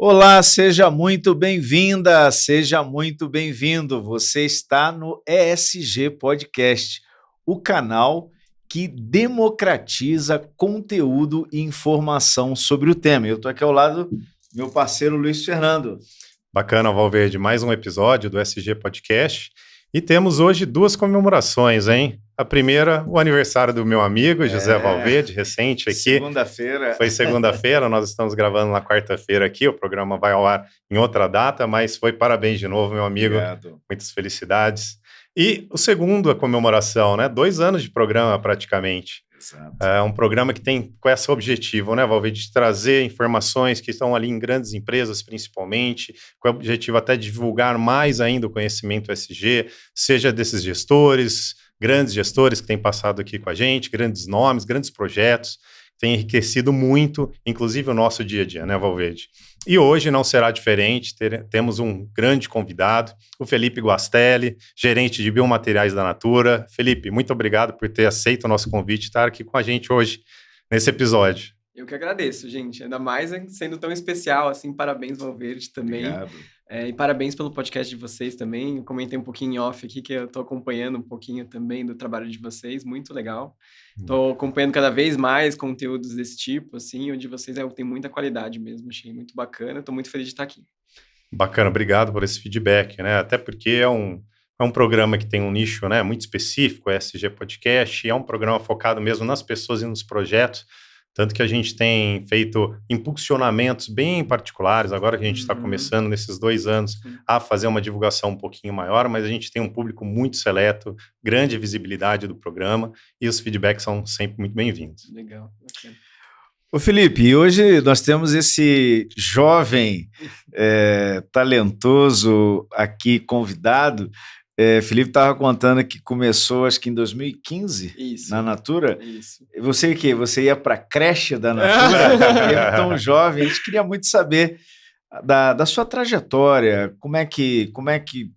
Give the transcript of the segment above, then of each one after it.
Olá, seja muito bem-vinda, seja muito bem-vindo. Você está no ESG Podcast, o canal que democratiza conteúdo e informação sobre o tema. Eu estou aqui ao lado do meu parceiro Luiz Fernando. Bacana, Valverde, mais um episódio do ESG Podcast. E temos hoje duas comemorações, hein? A primeira, o aniversário do meu amigo, José Valverde, recente aqui. Segunda-feira. Foi segunda-feira, nós estamos gravando na quarta-feira aqui, o programa vai ao ar em outra data, mas foi parabéns de novo, meu amigo. Obrigado. Muitas felicidades. E o segundo, a comemoração, né? 2 anos de programa, praticamente. Exato. É um programa que tem com esse objetivo, né, Valverde, de trazer informações que estão ali em grandes empresas, principalmente, com o objetivo até de divulgar mais ainda o conhecimento ESG, seja desses gestores, grandes gestores que têm passado aqui com a gente, grandes nomes, grandes projetos, tem enriquecido muito, inclusive o nosso dia a dia, né, Valverde? E hoje não será diferente, temos um grande convidado, o Felipe Guastelli, gerente de biomateriais da Natura. Felipe, muito obrigado por ter aceito o nosso convite e estar aqui com a gente hoje, nesse episódio. Eu que agradeço, gente, ainda mais sendo tão especial, assim, parabéns, Valverde, também. Obrigado. E parabéns pelo podcast de vocês também. Eu comentei um pouquinho em off aqui, que eu estou acompanhando um pouquinho também do trabalho de vocês, muito legal. Estou acompanhando cada vez mais conteúdos desse tipo, assim, onde vocês tem muita qualidade mesmo, achei muito bacana, estou muito feliz de estar aqui. Bacana, obrigado por esse feedback, né? Até porque é um programa que tem um nicho, né, muito específico, o ESG Podcast, é um programa focado mesmo nas pessoas e nos projetos, tanto que a gente tem feito impulsionamentos bem particulares, agora que a gente está começando nesses 2 anos a fazer uma divulgação um pouquinho maior, mas a gente tem um público muito seleto, grande visibilidade do programa e os feedbacks são sempre muito bem-vindos. Legal, bacana. Ô Felipe, hoje nós temos esse jovem talentoso aqui convidado. Felipe estava contando que começou, acho que em 2015, Isso. na Natura. Isso. Você o quê? Você ia para a creche da Natura? Era tão jovem. A gente queria muito saber da sua trajetória, como é que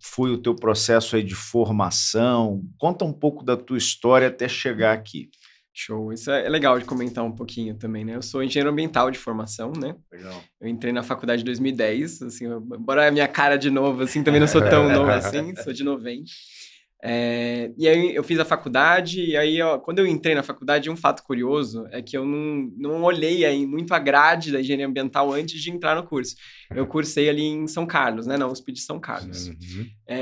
foi o teu processo aí de formação? Conta um pouco da tua história até chegar aqui. Show, isso é legal de comentar um pouquinho também, né? Eu sou engenheiro ambiental de formação, né? Legal. Eu entrei na faculdade em 2010, assim, embora a minha cara de novo, assim, também não sou tão novo assim, sou de 90. E aí eu fiz a faculdade, e aí quando eu entrei na faculdade, um fato curioso é que eu não olhei aí muito a grade da engenharia ambiental antes de entrar no curso. Eu cursei ali em São Carlos, né, na USP de São Carlos.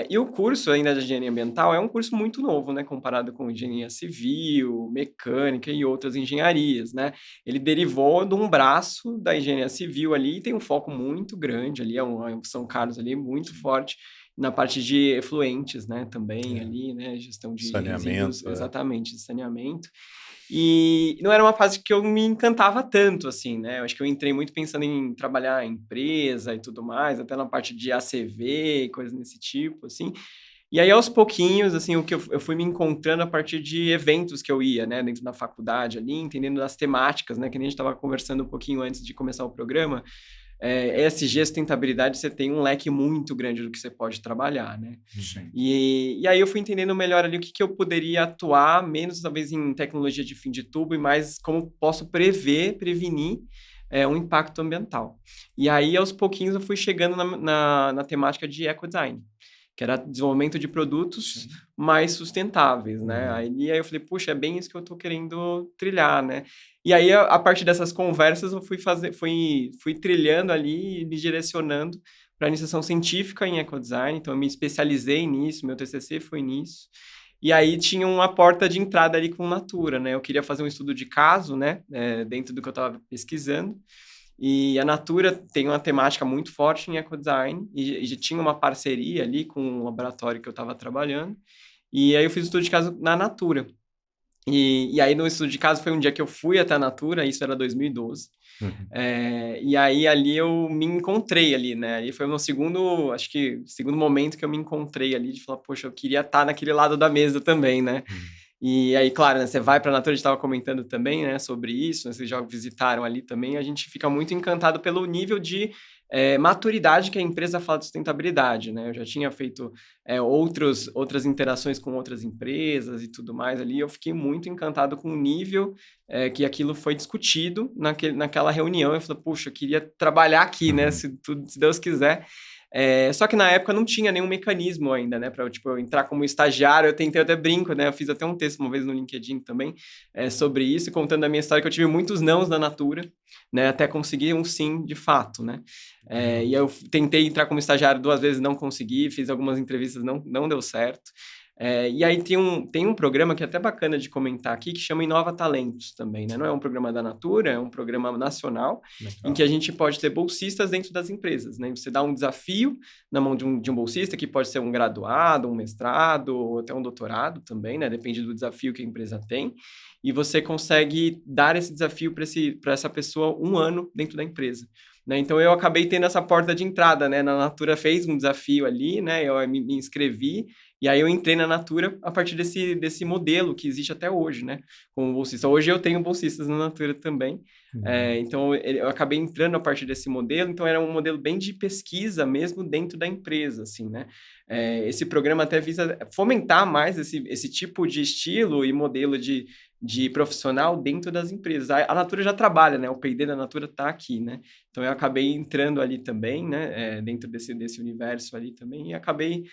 E o curso ainda de engenharia ambiental é um curso muito novo, né, comparado com engenharia civil, mecânica e outras engenharias, né. Ele derivou de um braço da engenharia civil ali e tem um foco muito grande ali, é um São Carlos ali muito forte na parte de efluentes, né, também ali, né, gestão de saneamento, resíduos, exatamente, de saneamento. E não era uma fase que eu me encantava tanto, assim, né, eu acho que eu entrei muito pensando em trabalhar em empresa e tudo mais, até na parte de ACV e coisas desse tipo, assim. E aí, aos pouquinhos, assim, o que eu fui me encontrando a partir de eventos que eu ia, né, dentro da faculdade ali, entendendo as temáticas, né, que nem a gente estava conversando um pouquinho antes de começar o programa. ESG, sustentabilidade, você tem um leque muito grande do que você pode trabalhar, né? Sim. E aí eu fui entendendo melhor ali o que eu poderia atuar, menos talvez em tecnologia de fim de tubo e mais como posso prevenir um impacto ambiental. E aí, aos pouquinhos, eu fui chegando na temática de ecodesign, que era desenvolvimento de produtos mais sustentáveis, né? Aí eu falei, puxa, é bem isso que eu tô querendo trilhar, né? E aí, a partir dessas conversas, eu fui trilhando ali e me direcionando para a iniciação científica em ecodesign, então eu me especializei nisso, meu TCC foi nisso. E aí tinha uma porta de entrada ali com Natura, né? Eu queria fazer um estudo de caso, né? Dentro do que eu estava pesquisando. E a Natura tem uma temática muito forte em ecodesign e já tinha uma parceria ali com o laboratório que eu estava trabalhando. E aí eu fiz o estudo de caso na Natura. E aí no estudo de caso foi um dia que eu fui até a Natura, isso era 2012. E aí ali eu me encontrei ali, né? E foi no segundo momento que eu me encontrei ali, de falar, poxa, eu queria estar naquele lado da mesa também, né? E aí, claro, né, você vai para a Natura, a gente estava comentando também, né, sobre isso, né, vocês já visitaram ali também, a gente fica muito encantado pelo nível de maturidade que a empresa fala de sustentabilidade, né? Eu já tinha feito outras interações com outras empresas e tudo mais ali. Eu fiquei muito encantado com o nível que aquilo foi discutido naquela reunião. Eu falei, puxa, eu queria trabalhar aqui, né? Se Deus quiser. Só que na época não tinha nenhum mecanismo ainda, né, para eu entrar como estagiário. Eu tentei, até brinco, né, eu fiz até um texto uma vez no LinkedIn também sobre isso, contando a minha história, que eu tive muitos nãos na Natura, né, até conseguir um sim de fato, né. E eu tentei entrar como estagiário 2 vezes, não consegui, fiz algumas entrevistas, não deu certo. E aí tem um programa que é até bacana de comentar aqui, que chama Inova Talentos também, né? Não é um programa da Natura, é um programa nacional, em que a gente pode ter bolsistas dentro das empresas, né? Você dá um desafio na mão de um bolsista, que pode ser um graduado, um mestrado, ou até um doutorado também, né? Depende do desafio que a empresa tem. E você consegue dar esse desafio para essa pessoa 1 ano dentro da empresa. Né? Então, eu acabei tendo essa porta de entrada, né? Na Natura fez um desafio ali, né? Eu me inscrevi, e aí eu entrei na Natura a partir desse modelo que existe até hoje, né? Como bolsista. Hoje eu tenho bolsistas na Natura também. Então, eu acabei entrando a partir desse modelo. Então, era um modelo bem de pesquisa mesmo dentro da empresa, assim, né? Esse programa até visa fomentar mais esse tipo de estilo e modelo de profissional dentro das empresas. A Natura já trabalha, né? O P&D da Natura está aqui, né? Então, eu acabei entrando ali também, né? Dentro desse universo ali também, e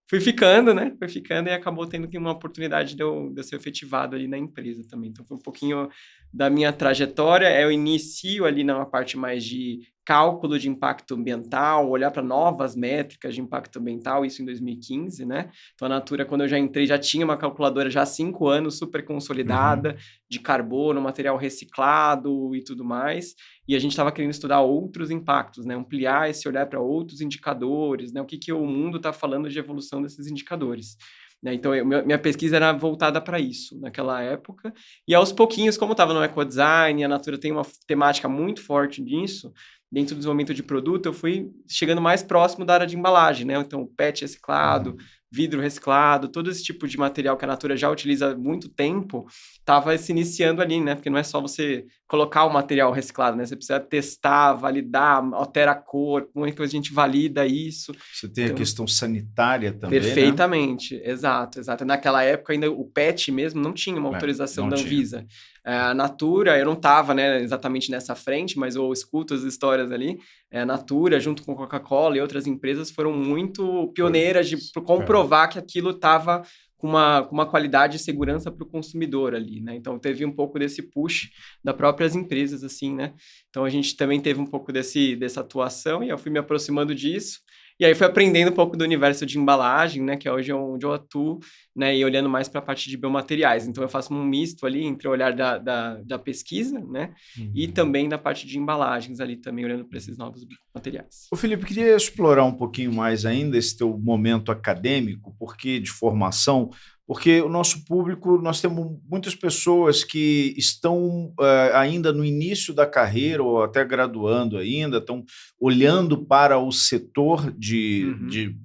fui ficando, né? Fui ficando e acabou tendo uma oportunidade de eu ser efetivado ali na empresa também. Então, foi um pouquinho da minha trajetória. Eu inicio ali numa parte mais de cálculo de impacto ambiental, olhar para novas métricas de impacto ambiental, isso em 2015, né? Então, a Natura, quando eu já entrei, já tinha uma calculadora já há 5 anos, super consolidada, de carbono, material reciclado e tudo mais. E a gente estava querendo estudar outros impactos, né? Ampliar esse olhar para outros indicadores, né? O que o mundo está falando de evolução desses indicadores. Né? Então, minha pesquisa era voltada para isso naquela época. E aos pouquinhos, como estava no ecodesign, a Natura tem uma temática muito forte nisso, dentro do desenvolvimento de produto, eu fui chegando mais próximo da área de embalagem, né? Então, PET reciclado, vidro reciclado, todo esse tipo de material que a Natura já utiliza há muito tempo, estava se iniciando ali, né? Porque não é só você colocar o material reciclado, né? Você precisa testar, validar, altera a cor, como é que a gente valida isso. Você tem a questão sanitária também, perfeitamente, né? Exato. Naquela época ainda o PET mesmo não tinha uma autorização da Anvisa. A Natura, eu não estava, né, exatamente nessa frente, mas eu escuto as histórias ali. A Natura, junto com a Coca-Cola e outras empresas, foram muito pioneiras de comprovar que aquilo estava com uma qualidade e segurança para o consumidor ali, né? Então, teve um pouco desse push das próprias empresas, assim, né? Então, a gente também teve um pouco dessa atuação e eu fui me aproximando disso. E aí fui aprendendo um pouco do universo de embalagem, né, que é hoje onde eu atuo, né, e olhando mais para a parte de biomateriais. Então, eu faço um misto ali entre o olhar da pesquisa, né, e também da parte de embalagens ali também, olhando para esses novos materiais. Ô Felipe, queria explorar um pouquinho mais ainda esse teu momento acadêmico, de formação, porque o nosso público, nós temos muitas pessoas que estão ainda no início da carreira ou até graduando ainda, estão olhando para o setor de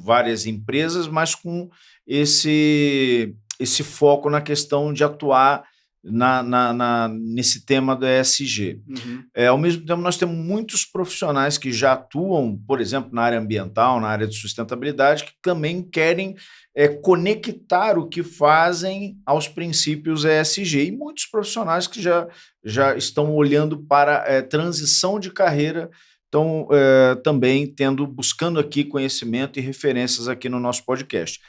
várias empresas, mas com esse foco na questão de atuar nesse tema do ESG. Ao mesmo tempo, nós temos muitos profissionais que já atuam, por exemplo, na área ambiental, na área de sustentabilidade, que também querem conectar o que fazem aos princípios ESG. E muitos profissionais que já estão olhando para transição de carreira, estão também buscando aqui conhecimento e referências aqui no nosso podcast.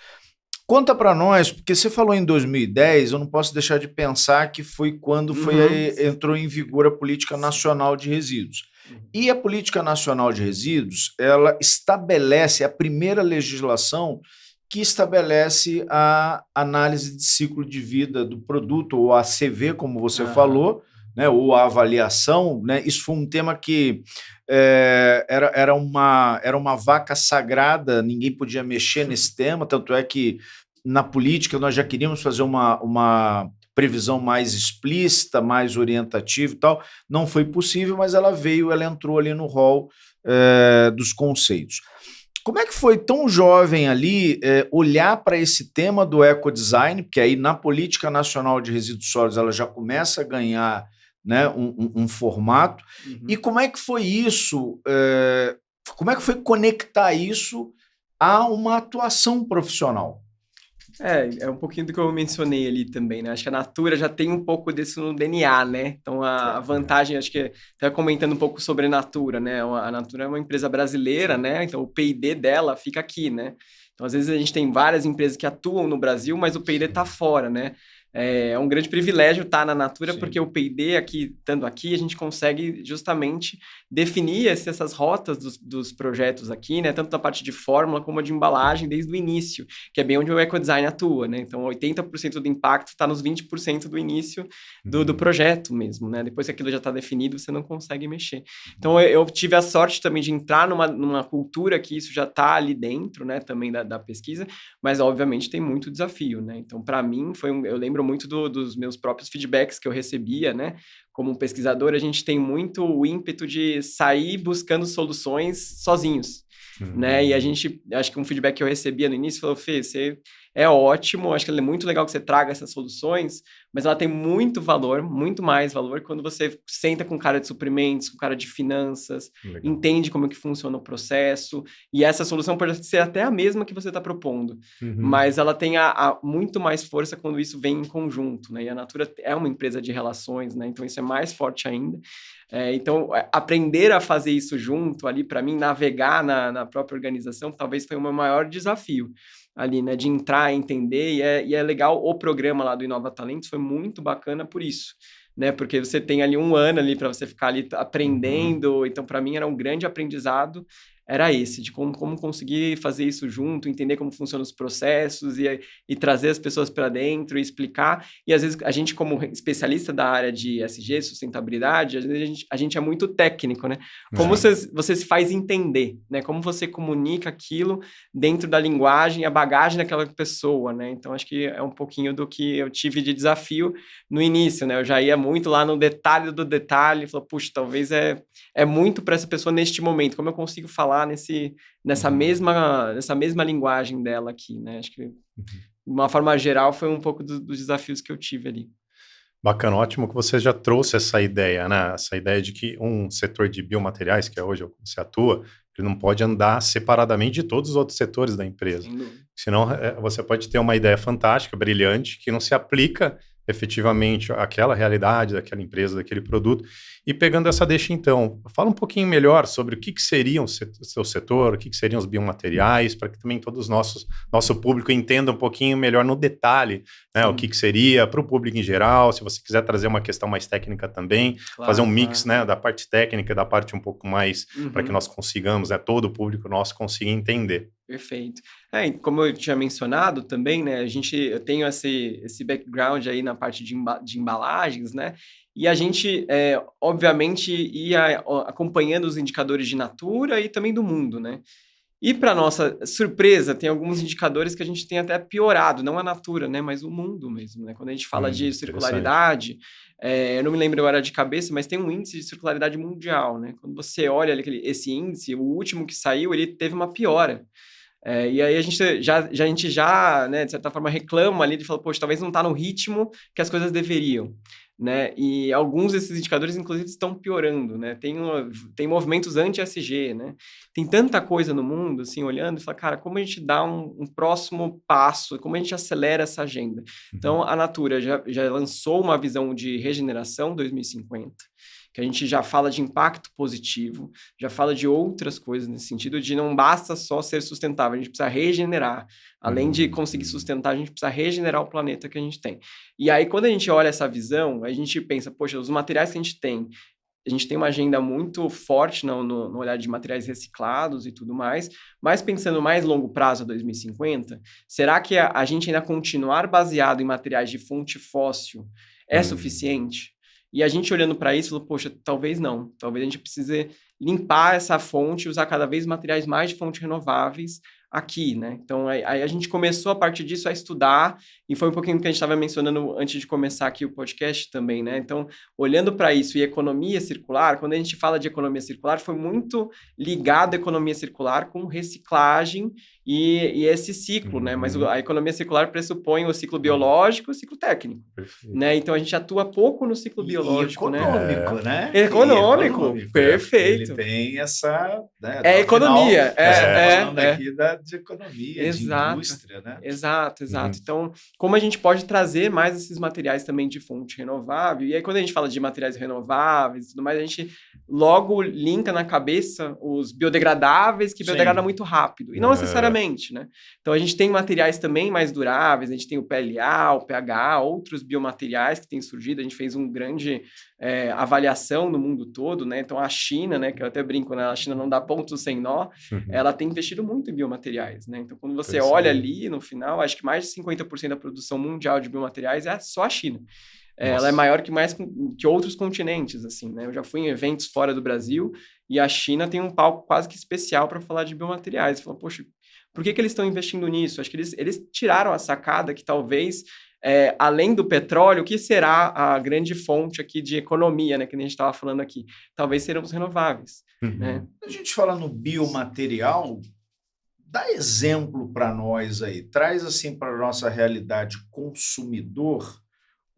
Conta para nós, porque você falou em 2010, eu não posso deixar de pensar que foi quando entrou em vigor a Política Nacional de Resíduos. E a Política Nacional de Resíduos, ela estabelece a primeira legislação que estabelece a análise de ciclo de vida do produto, ou a CV, como você falou, né, ou a avaliação, né? Isso foi um tema que era uma vaca sagrada, ninguém podia mexer nesse tema, tanto é que na política nós já queríamos fazer uma previsão mais explícita, mais orientativa e tal, não foi possível, mas ela entrou ali no rol dos conceitos. Como é que foi tão jovem ali olhar para esse tema do ecodesign, porque aí na Política Nacional de Resíduos Sólidos ela já começa a ganhar, né, um formato. E como é que foi isso? Como é que foi conectar isso a uma atuação profissional? É um pouquinho do que eu mencionei ali também, né? Acho que a Natura já tem um pouco disso no DNA, né? Então, a vantagem, acho que até comentando um pouco sobre a Natura, né? A Natura é uma empresa brasileira, né? Então, o P&D dela fica aqui, né? Então, às vezes, a gente tem várias empresas que atuam no Brasil, mas o P&D está fora, né? É um grande privilégio estar na Natura, porque o P&D aqui, estando aqui, a gente consegue justamente definir essas rotas dos projetos aqui, né? Tanto da parte de fórmula como de embalagem desde o início, que é bem onde o ecodesign atua, né? Então, 80% do impacto está nos 20% do início do projeto mesmo, né? Depois que aquilo já está definido, você não consegue mexer. Então, eu tive a sorte também de entrar numa cultura que isso já está ali dentro, né? Também da pesquisa, mas, obviamente, tem muito desafio, né? Então, para mim, eu lembro muito dos meus próprios feedbacks que eu recebia, né? Como pesquisador, a gente tem muito o ímpeto de sair buscando soluções sozinhos, né? E acho que um feedback que eu recebia no início falou, Fê, você é ótimo, acho que é muito legal que você traga essas soluções, mas ela tem muito valor, muito mais valor quando você senta com o cara de suprimentos, com o cara de finanças, entende como que funciona o processo, e essa solução pode ser até a mesma que você está propondo, mas ela tem muito mais força quando isso vem em conjunto, né? E a Natura é uma empresa de relações, né? Então isso é mais forte ainda. Então, aprender a fazer isso junto ali, para mim, navegar na própria organização, talvez foi o meu maior desafio ali, né, de entrar, entender, e é legal, o programa lá do Inova Talentos foi muito bacana por isso, né, porque você tem ali um ano ali para você ficar ali aprendendo, então para mim era um grande aprendizado, era esse, de como conseguir fazer isso junto, entender como funcionam os processos e trazer as pessoas para dentro e explicar. E às vezes a gente, como especialista da área de ESG, sustentabilidade, às vezes a gente é muito técnico, né? Como você se faz entender, né? Como você comunica aquilo dentro da linguagem, a bagagem daquela pessoa, né? Então acho que é um pouquinho do que eu tive de desafio no início, né? Eu já ia muito lá no detalhe do detalhe, falou, puxa, talvez é muito para essa pessoa neste momento, como eu consigo falar nessa mesma linguagem dela aqui, né? Acho que, de uma forma geral, foi um pouco dos desafios que eu tive ali. Bacana, ótimo que você já trouxe essa ideia, né? Essa ideia de que um setor de biomateriais, que é hoje onde você atua, ele não pode andar separadamente de todos os outros setores da empresa. Senão, você pode ter uma ideia fantástica, brilhante, que não se aplica efetivamente àquela realidade daquela empresa, daquele produto. E pegando essa deixa, então, fala um pouquinho melhor sobre o que seria o seu setor, o que seriam os biomateriais, para que também todos nosso público entenda um pouquinho melhor no detalhe, né, o que seria para o público em geral, se você quiser trazer uma questão mais técnica também, fazer um mix, né, da parte técnica e da parte um pouco mais, para que nós consigamos, né, todo o público nosso consiga entender. Perfeito. Como eu tinha mencionado também, né, eu tenho esse background aí na parte de embalagens, né, e a gente, obviamente, ia acompanhando os indicadores de Natura e também do mundo, né. E para nossa surpresa, tem alguns indicadores que a gente tem até piorado, não a Natura, né, mas o mundo mesmo, né. Quando a gente fala de circularidade, eu não me lembro agora de cabeça, mas tem um índice de circularidade mundial, né. Quando você olha esse índice, o último que saiu, ele teve uma piora. E aí a gente já, né, de certa forma, reclama ali de falar, poxa, talvez não está no ritmo que as coisas deveriam, né? E alguns desses indicadores, inclusive, estão piorando, né? Tem movimentos anti-ESG, né? Tem tanta coisa no mundo, assim, olhando e fala, cara, como a gente dá um próximo passo, como a gente acelera essa agenda? Então, a Natura já lançou uma visão de regeneração 2050, que a gente já fala de impacto positivo, já fala de outras coisas nesse sentido, de não basta só ser sustentável, a gente precisa regenerar. Além de conseguir sustentar, a gente precisa regenerar o planeta que a gente tem. E aí, quando a gente olha essa visão, a gente pensa, poxa, os materiais que a gente tem uma agenda muito forte no olhar de materiais reciclados e tudo mais, mas pensando mais longo prazo, a 2050, será que a gente ainda continuar baseado em materiais de fonte fóssil é suficiente? E a gente olhando para isso, falou, poxa, talvez não. Talvez a gente precise limpar essa fonte e usar cada vez materiais mais de fontes renováveis aqui, né? Então, aí a gente começou a partir disso a estudar, e foi um pouquinho que a gente estava mencionando antes de começar aqui o podcast também, né? Então, olhando para isso e economia circular, quando a gente fala de economia circular, foi muito ligado à economia circular com reciclagem e esse ciclo, né? Mas a economia circular pressupõe o ciclo biológico e o ciclo técnico, né? Então, a gente atua pouco no ciclo biológico, e econômico, né? Econômico, perfeito. Ele tem essa... Né? É economia. Falando aqui de economia, Exato, de indústria, né? Exato. Então, como a gente pode trazer mais esses materiais também de fonte renovável, e aí quando a gente fala de materiais renováveis e tudo mais, a gente logo linka na cabeça os biodegradáveis, que biodegradam muito rápido, e não necessariamente, né? Então, a gente tem materiais também mais duráveis, a gente tem o PLA, o PHA, outros biomateriais que têm surgido, a gente fez um grande avaliação no mundo todo, né? Então, a China, né, que eu até brinco, né? A China não dá ponto sem nó, ela tem investido muito em biomateriais, né? Então, quando você olha ali, no final, acho que mais de 50% da produção mundial de biomateriais é só a China. Ela é maior que outros continentes, assim, né? Eu já fui em eventos fora do Brasil e a China tem um palco quase que especial para falar de biomateriais. Fala, poxa, por que eles estão investindo nisso? Acho que eles tiraram a sacada que talvez, além do petróleo, o que será a grande fonte aqui de economia, né? Que a gente estava falando aqui. Talvez serão os renováveis, né? A gente fala no biomaterial, dá exemplo para nós aí. Traz assim para a nossa realidade consumidor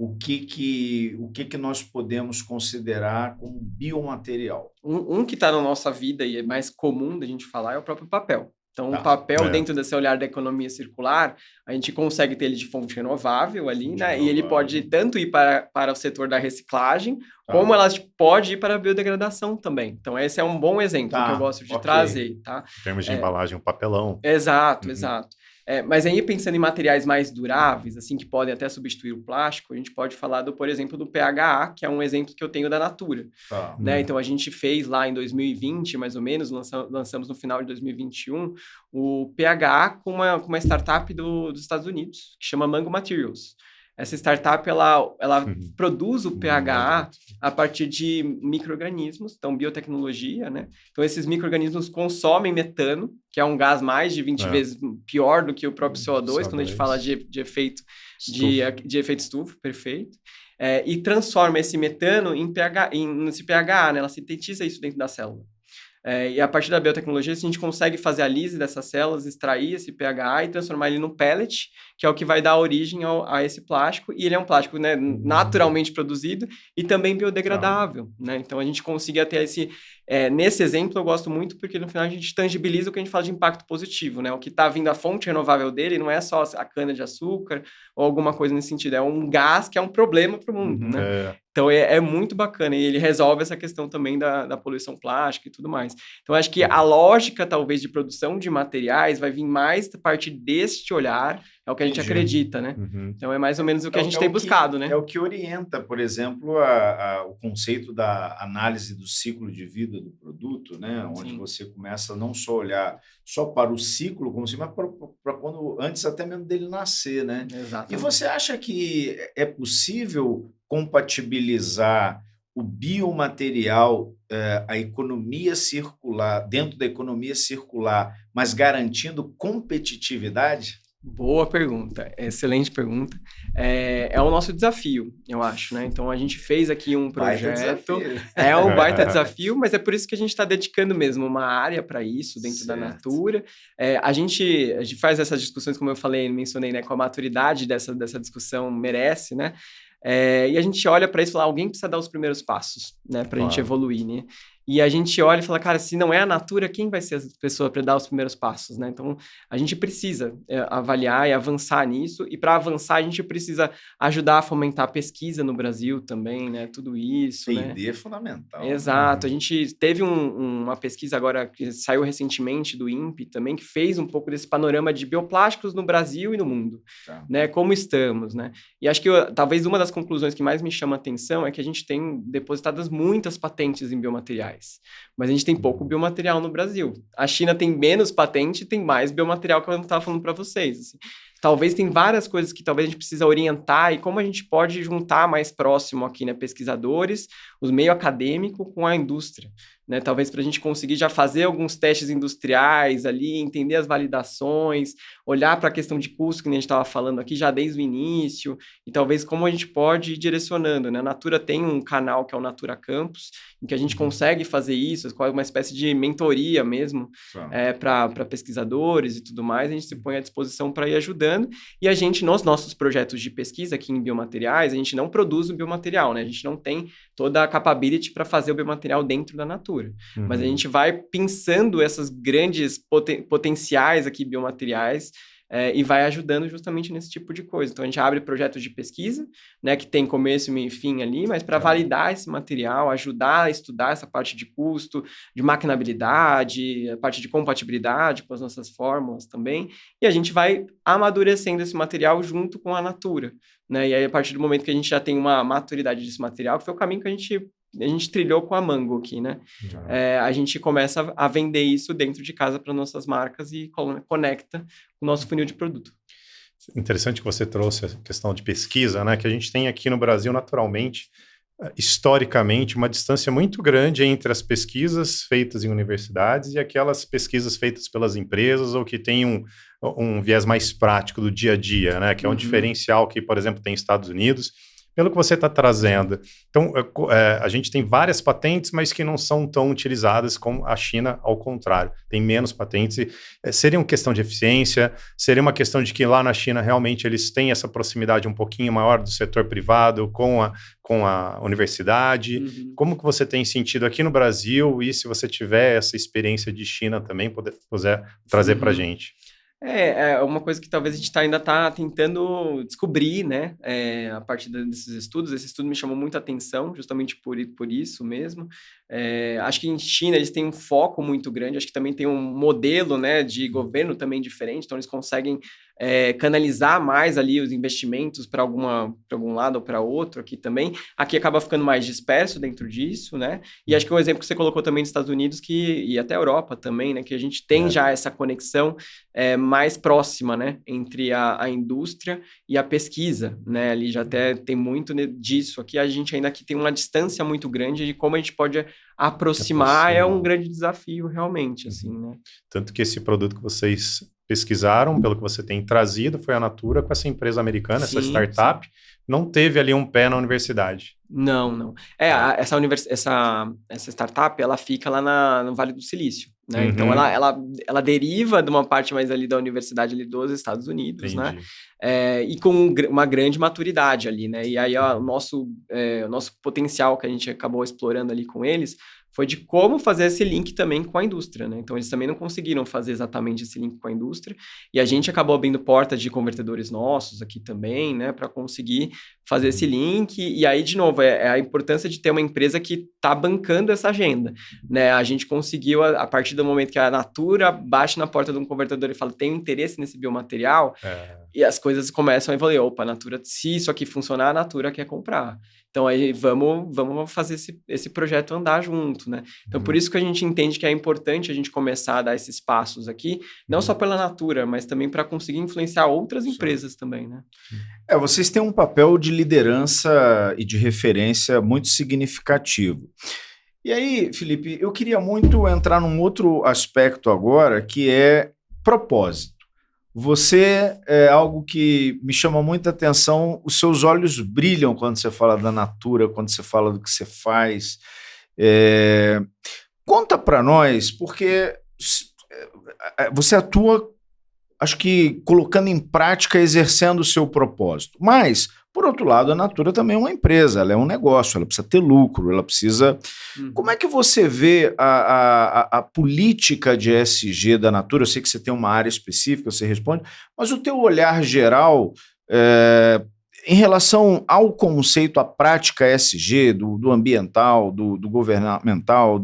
o que nós podemos considerar como biomaterial. Um que está na nossa vida e é mais comum da gente falar é o próprio papel. Então, o papel, dentro desse olhar da economia circular, a gente consegue ter ele de fonte renovável ali, né? E ele pode tanto ir para o setor da reciclagem, como ela pode ir para a biodegradação também. Então, esse é um bom exemplo que eu gosto de trazer, tá? Em termos de embalagem, um papelão. Exato. Mas aí, pensando em materiais mais duráveis, assim, que podem até substituir o plástico, a gente pode falar, por exemplo, do PHA, que é um exemplo que eu tenho da Natura. Né? Então, a gente fez lá em 2020, mais ou menos, lançamos no final de 2021, o PHA com uma startup dos Estados Unidos, que chama Mango Materials. Essa startup, ela produz o PHA a partir de micro-organismos, então biotecnologia, né? Então, esses micro-organismos consomem metano, que é um gás mais de 20 vezes pior do que o próprio CO2, quando a gente fala de efeito estufa, perfeito. E transforma esse metano nesse PHA, né? Ela sintetiza isso dentro da célula. E a partir da biotecnologia, a gente consegue fazer a lise dessas células, extrair esse PHA e transformar ele num pellet, que é o que vai dar origem a esse plástico. E ele é um plástico, né, naturalmente produzido e também biodegradável. Né? Então, a gente conseguia ter esse... nesse exemplo, eu gosto muito porque, no final, a gente tangibiliza o que a gente fala de impacto positivo. Né? O que está vindo, a fonte renovável dele não é só a cana-de-açúcar ou alguma coisa nesse sentido. É um gás que é um problema para o mundo. Né? Então, é muito bacana. E ele resolve essa questão também da poluição plástica e tudo mais. Então, acho que a lógica, talvez, de produção de materiais vai vir mais a partir deste olhar. É o que a gente acredita, né? Então, é mais ou menos o que a gente tem buscado, né? É o que orienta, por exemplo, o conceito da análise do ciclo de vida do produto, né? Onde você começa a não só olhar só para o ciclo, como se, mas para quando antes até mesmo dele nascer, né? Exatamente. E você acha que é possível compatibilizar o biomaterial, a economia circular, dentro da economia circular, mas garantindo competitividade? Boa pergunta, excelente pergunta. É o nosso desafio, eu acho, né? Então, a gente fez aqui um projeto, é um baita desafio, mas é por isso que a gente está dedicando mesmo uma área para isso dentro da Natura. A gente faz essas discussões, como eu falei, mencionei, né? Com a maturidade dessa discussão merece, né? E a gente olha para isso e fala, alguém precisa dar os primeiros passos, né? Para a gente evoluir, né? E a gente olha e fala, cara, se não é a Natura, quem vai ser essa pessoa para dar os primeiros passos, né? Então, a gente precisa avaliar e avançar nisso. E para avançar, a gente precisa ajudar a fomentar a pesquisa no Brasil também, né? Tudo isso, P&D é fundamental. Exato. A gente teve uma pesquisa agora que saiu recentemente do INPE também, que fez um pouco desse panorama de bioplásticos no Brasil e no mundo, né? Como estamos, né? E acho que talvez uma das conclusões que mais me chama a atenção é que a gente tem depositadas muitas patentes em biomateriais. Mas a gente tem pouco biomaterial no Brasil. A China tem menos patente e tem mais biomaterial, que eu estava falando para vocês. Assim. talvez tem várias coisas que talvez a gente precisa orientar e como a gente pode juntar mais próximo aqui, né, pesquisadores, os meio acadêmico com a indústria, né, talvez para a gente conseguir já fazer alguns testes industriais ali, entender as validações, olhar para a questão de custo que a gente estava falando aqui já desde o início, e talvez como a gente pode ir direcionando, né, a Natura tem um canal que é o Natura Campus, em que a gente consegue fazer isso, com uma espécie de mentoria mesmo, para pesquisadores e tudo mais, a gente se põe à disposição para ir ajudando, e a gente, nos nossos projetos de pesquisa aqui em biomateriais, a gente não produz o biomaterial, né, a gente não tem toda a capability para fazer o biomaterial dentro da Natura, mas a gente vai pensando essas grandes potenciais aqui biomateriais, e vai ajudando justamente nesse tipo de coisa. Então, a gente abre projetos de pesquisa, né, que tem começo, meio e fim ali, mas para validar esse material, ajudar a estudar essa parte de custo, de maquinabilidade, a parte de compatibilidade com as nossas fórmulas também, e a gente vai amadurecendo esse material junto com a Natura, né, e aí a partir do momento que a gente já tem uma maturidade desse material, que foi o caminho que a gente trilhou com a Mango aqui, né? A gente começa a vender isso dentro de casa para nossas marcas e conecta o nosso funil de produto. Interessante que você trouxe a questão de pesquisa, né? Que a gente tem aqui no Brasil, naturalmente, historicamente, uma distância muito grande entre as pesquisas feitas em universidades e aquelas pesquisas feitas pelas empresas ou que têm um viés mais prático do dia a dia, né? Que é um diferencial que, por exemplo, tem Estados Unidos. Pelo que você está trazendo. Então, a gente tem várias patentes, mas que não são tão utilizadas como a China, ao contrário. Tem menos patentes. Seria uma questão de eficiência? Seria uma questão de que lá na China, realmente, eles têm essa proximidade um pouquinho maior do setor privado com a universidade? Como que você tem sentido aqui no Brasil? E se você tiver essa experiência de China também, puder trazer para a gente? É uma coisa que talvez a gente ainda está tentando descobrir, né, a partir desses estudos. Esse estudo me chamou muita atenção, justamente por isso mesmo. Acho que em China eles têm um foco muito grande, acho que também tem um modelo, né, de governo também diferente, então eles conseguem canalizar mais ali os investimentos para algum lado ou para outro aqui também. Aqui acaba ficando mais disperso dentro disso, né? E acho que o exemplo que você colocou também dos Estados Unidos e até a Europa também, né? Que a gente tem já essa conexão mais próxima, né? Entre a indústria e a pesquisa, né? Ali já até tem muito disso. Aqui a gente ainda aqui tem uma distância muito grande de como a gente pode aproximar. É um grande desafio realmente, assim, né? Tanto que esse produto que vocês pesquisaram, pelo que você tem trazido, foi a Natura com essa empresa americana, essa startup, não teve ali um pé na universidade. Não. Essa startup, ela fica lá no Vale do Silício, né? Então, ela deriva de uma parte mais ali da universidade ali dos Estados Unidos, né? E com uma grande maturidade ali, né? E aí, o nosso potencial que a gente acabou explorando ali com eles foi de como fazer esse link também com a indústria, né? Então, eles também não conseguiram fazer exatamente esse link com a indústria, e a gente acabou abrindo portas de convertedores nossos aqui também, né? Para conseguir fazer esse link, e aí, de novo, é a importância de ter uma empresa que está bancando essa agenda, né? A gente conseguiu, a partir do momento que a Natura bate na porta de um convertedor e fala, tem interesse nesse biomaterial, e as coisas começam a evoluir. Opa, a Natura, se isso aqui funcionar, a Natura quer comprar. Então, aí vamos fazer esse projeto andar junto, né? Então, por isso que a gente entende que é importante a gente começar a dar esses passos aqui, não só pela Natura, mas também para conseguir influenciar outras empresas também, né? Vocês têm um papel de liderança e de referência muito significativo. E aí, Felipe, eu queria muito entrar num outro aspecto agora, que é propósito. Você é algo que me chama muita atenção, os seus olhos brilham quando você fala da Natura, quando você fala do que você faz. Conta para nós, porque você atua, acho que colocando em prática, exercendo o seu propósito. Mas, por outro lado, a Natura também é uma empresa, ela é um negócio, ela precisa ter lucro, ela precisa... Como é que você vê a política de ESG da Natura? Eu sei que você tem uma área específica, você responde, mas o teu olhar geral em relação ao conceito, à prática ESG, do ambiental, do governamental,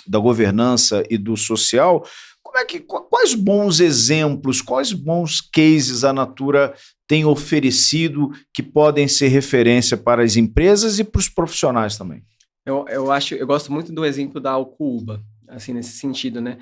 da governança e do social, quais bons exemplos, quais bons cases a Natura tem oferecido que podem ser referência para as empresas e para os profissionais também? Eu gosto muito do exemplo da Alcoúba. assim, nesse sentido, né?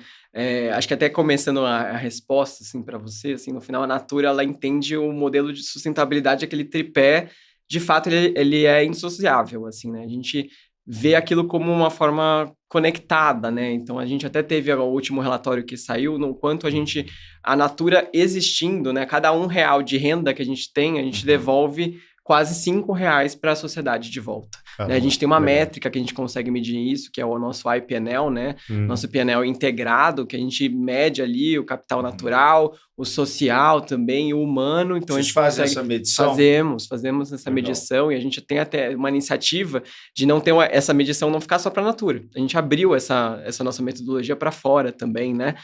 Acho que até começando a resposta, assim, para você, assim, no final, a Natura, ela entende o modelo de sustentabilidade, aquele tripé, de fato, ele é indissociável, assim, né? A gente vê aquilo como uma forma conectada, né? Então, a gente até teve o último relatório que saiu, no quanto a Natura existindo, né? Cada R$1 de renda que a gente tem, a gente devolve quase R$5 para a sociedade de volta. Né? A gente tem uma métrica que a gente consegue medir isso, que é o nosso iPNL, né? Nosso PNL integrado, que a gente mede ali o capital natural, o social também, o humano. Então, Vocês a gente fazem consegue... essa medição? Fazemos essa Legal. medição, e a gente tem até uma iniciativa de não ter essa medição não ficar só para a Natura. A gente abriu essa nossa metodologia para fora também, né?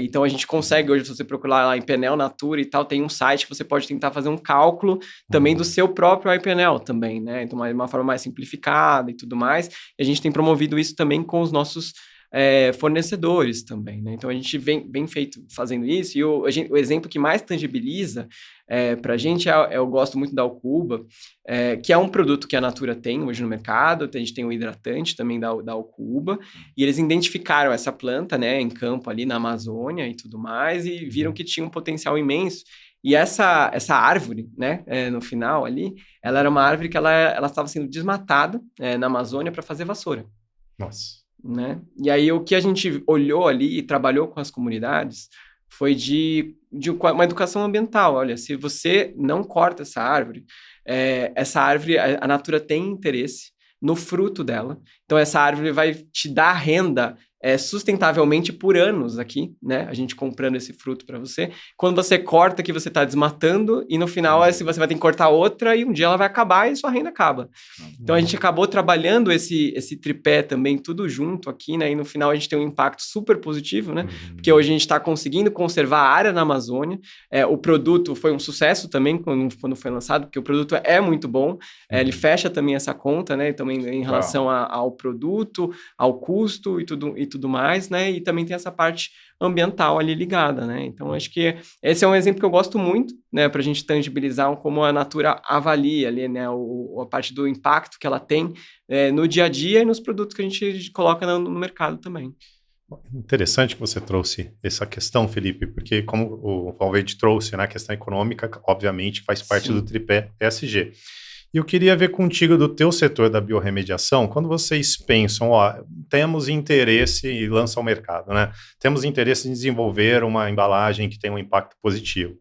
Então, a gente consegue, hoje, se você procurar lá em PNL, Natura e tal, tem um site que você pode tentar fazer um cálculo também do seu próprio iPNL também, né? Então, uma forma mais simplificada e tudo mais. E a gente tem promovido isso também com os nossos fornecedores também, né? Então, a gente vem fazendo isso, e o exemplo que mais tangibiliza para a gente eu gosto muito da Alcuba, que é um produto que a Natura tem hoje no mercado. A gente tem o hidratante também da Alcuba, e eles identificaram essa planta, né, em campo ali na Amazônia e tudo mais, e viram que tinha um potencial imenso. E essa árvore, né, no final ali, ela era uma árvore que ela estava sendo desmatada na Amazônia para fazer vassoura. Nossa. Né? E aí o que a gente olhou ali e trabalhou com as comunidades foi de uma educação ambiental. Olha, se você não corta essa árvore, a Natura tem interesse no fruto dela. Então, essa árvore vai te dar renda sustentavelmente por anos aqui, né? A gente comprando esse fruto para você. Quando você corta, que você está desmatando, e no final você vai ter que cortar outra, e um dia ela vai acabar e sua renda acaba. Então, a gente acabou trabalhando esse tripé também, tudo junto aqui, né? E no final a gente tem um impacto super positivo, né? Porque hoje a gente está conseguindo conservar a área na Amazônia. O produto foi um sucesso também quando foi lançado, porque o produto é muito bom. Ele fecha também essa conta, né? Também em relação ao produto, ao custo e tudo mais, né? E também tem essa parte ambiental ali ligada, né? Então, acho que esse é um exemplo que eu gosto muito, né? Para a gente tangibilizar como a Natura avalia ali, né? A parte do impacto que ela tem no dia a dia e nos produtos que a gente coloca no mercado também. Interessante que você trouxe essa questão, Felipe, porque como o Valverde trouxe, né, a questão econômica, obviamente, faz parte do tripé ESG. E eu queria ver contigo do teu setor da biorremediação, quando vocês pensam, temos interesse e lançam ao mercado, né? Temos interesse em desenvolver uma embalagem que tenha um impacto positivo.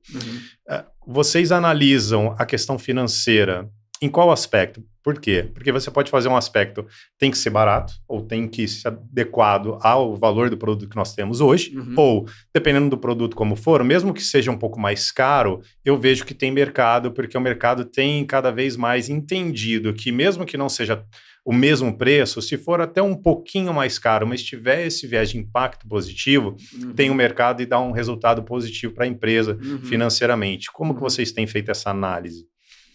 Vocês analisam a questão financeira em qual aspecto? Por quê? Porque você pode fazer um aspecto, tem que ser barato, ou tem que ser adequado ao valor do produto que nós temos hoje, ou, dependendo do produto como for, mesmo que seja um pouco mais caro, eu vejo que tem mercado, porque o mercado tem cada vez mais entendido que mesmo que não seja o mesmo preço, se for até um pouquinho mais caro, mas tiver esse viés de impacto positivo, tem o mercado e dá um resultado positivo para a empresa financeiramente. Como que vocês têm feito essa análise?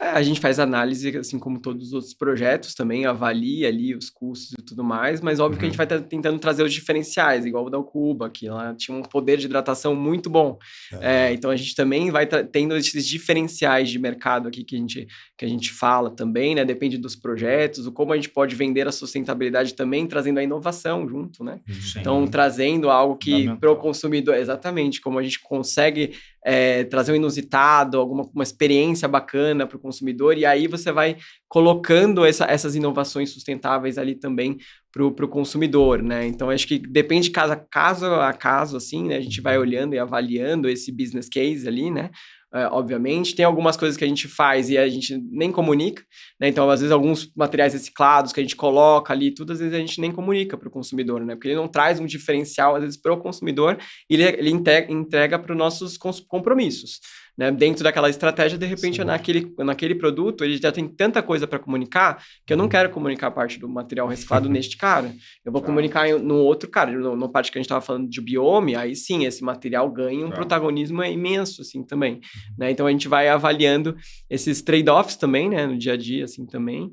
A gente faz análise, assim como todos os outros projetos também, avalia ali os custos e tudo mais, mas óbvio que a gente vai tentando trazer os diferenciais, igual o da Alcuba, que ela tinha um poder de hidratação muito bom. Então, a gente também vai tendo esses diferenciais de mercado aqui que a gente fala também, né? Depende dos projetos, o como a gente pode vender a sustentabilidade também, trazendo a inovação junto, né? Sim. Então, trazendo algo que para o consumidor, exatamente, como a gente consegue trazer um inusitado, uma experiência bacana para o consumidor, e aí você vai colocando essas inovações sustentáveis ali também para o consumidor, né? Então, acho que depende de caso a caso, assim, né? A gente vai olhando e avaliando esse business case ali, né? Obviamente, tem algumas coisas que a gente faz e a gente nem comunica, né? Então, às vezes, alguns materiais reciclados que a gente coloca ali, tudo, às vezes a gente nem comunica para o consumidor, né? Porque ele não traz um diferencial, às vezes, para o consumidor, e ele entrega para os nossos compromissos, né? Dentro daquela estratégia, de repente, naquele produto, ele já tem tanta coisa para comunicar, que eu não quero comunicar a parte do material reciclado neste cara. Eu vou comunicar no outro cara, na parte que a gente estava falando de biome, aí sim, esse material ganha um protagonismo imenso, assim, também. Né? Então, a gente vai avaliando esses trade-offs também, né, no dia a dia, assim, também,